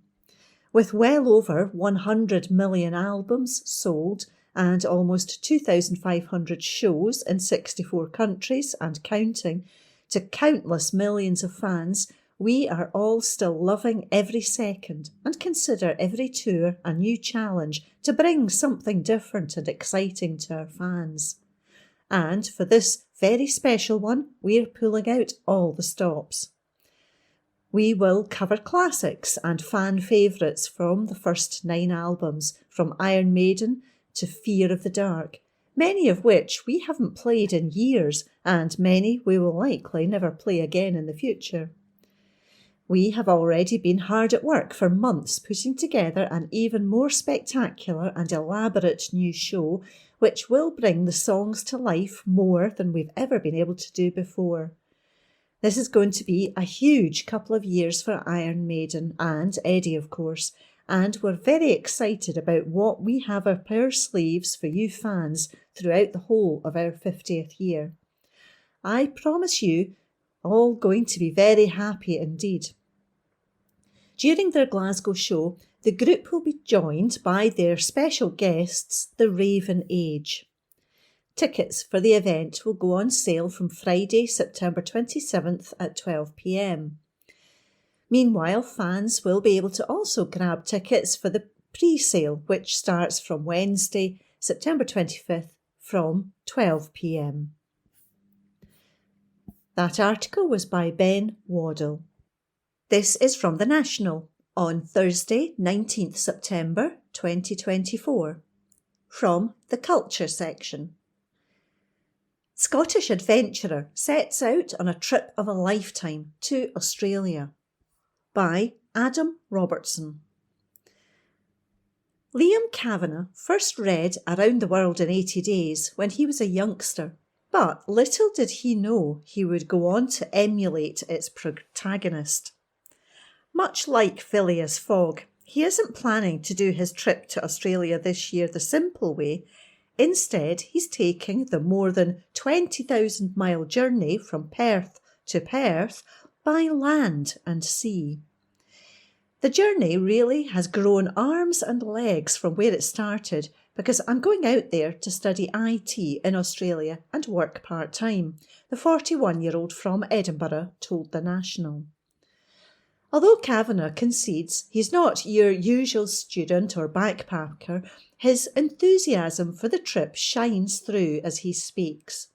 Speaker 3: With well over 100 million albums sold and almost 2,500 shows in 64 countries and counting, to countless millions of fans, we are all still loving every second and consider every tour a new challenge to bring something different and exciting to our fans. And for this very special one, we're pulling out all the stops. We will cover classics and fan favourites from the first 9 albums, from Iron Maiden to Fear of the Dark, many of which we haven't played in years and many we will likely never play again in the future. We have already been hard at work for months putting together an even more spectacular and elaborate new show which will bring the songs to life more than we've ever been able to do before. This is going to be a huge couple of years for Iron Maiden and Eddie, of course, and we're very excited about what we have up our sleeves for you fans throughout the whole of our 50th year. I promise you, all going to be very happy indeed. During their Glasgow show, the group will be joined by their special guests, the Raven Age. Tickets for the event will go on sale from Friday, September 27th at 12 p.m. Meanwhile, fans will be able to also grab tickets for the pre-sale, which starts from Wednesday, September 25th from 12 p.m. That article was by Ben Waddell. This is from The National on Thursday, 19th September 2024, from the Culture section. Scottish adventurer sets out on a trip of a lifetime to Australia, by Adam Robertson. Liam Kavanagh first read Around the World in 80 Days when he was a youngster, but little did he know he would go on to emulate its protagonist. Much like Phileas Fogg, he isn't planning to do his trip to Australia this year the simple way. Instead, he's taking the more than 20,000-mile journey from Perth to Perth by land and sea. The journey really has grown arms and legs from where it started because I'm going out there to study IT in Australia and work part-time, the 41-year-old from Edinburgh told The National. Although Kavanagh concedes he's not your usual student or backpacker, his enthusiasm for the trip shines through as he speaks.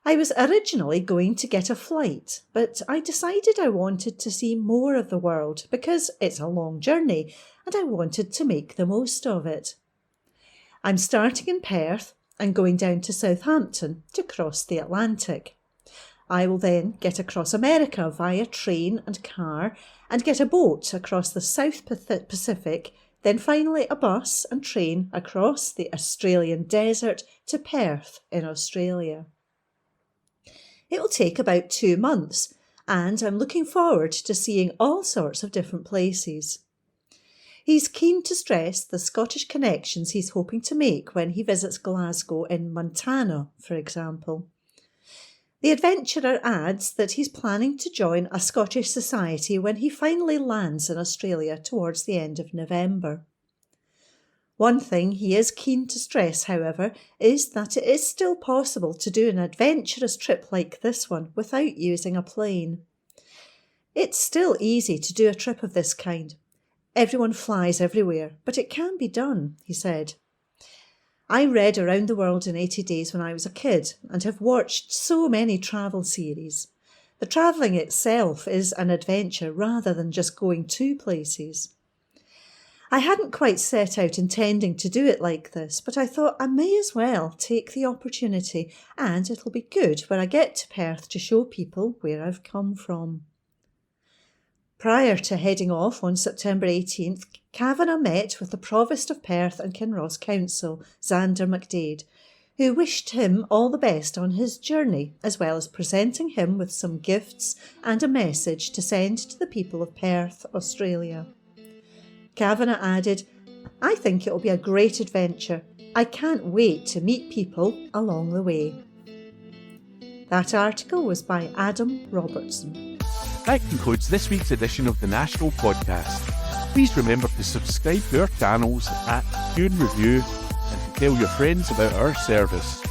Speaker 3: I was originally going to get a flight, but I decided I wanted to see more of the world because it's a long journey and I wanted to make the most of it. I'm starting in Perth and going down to Southampton to cross the Atlantic. I will then get across America via train and car and get a boat across the South Pacific, then finally a bus and train across the Australian desert to Perth in Australia. It will take about 2 months, and I'm looking forward to seeing all sorts of different places. He's keen to stress the Scottish connections he's hoping to make when he visits Glasgow in Montana, for example. The adventurer adds that he's planning to join a Scottish society when he finally lands in Australia towards the end of November. One thing he is keen to stress, however, is that it is still possible to do an adventurous trip like this one without using a plane. It's still easy to do a trip of this kind. Everyone flies everywhere, but it can be done, he said. I read Around the World in 80 Days when I was a kid and have watched so many travel series. The travelling itself is an adventure rather than just going to places. I hadn't quite set out intending to do it like this, but I thought I may as well take the opportunity and it'll be good when I get to Perth to show people where I've come from. Prior to heading off on September 18th, Kavanagh met with the Provost of Perth and Kinross Council, Xander McDade, who wished him all the best on his journey, as well as presenting him with some gifts and a message to send to the people of Perth, Australia. Kavanagh added, "I think it will be a great adventure. I can't wait to meet people along the way." That article was by Adam Robertson.
Speaker 1: That concludes this week's edition of the National Podcast. Please remember to subscribe to our channels at Tune Review and to tell your friends about our service.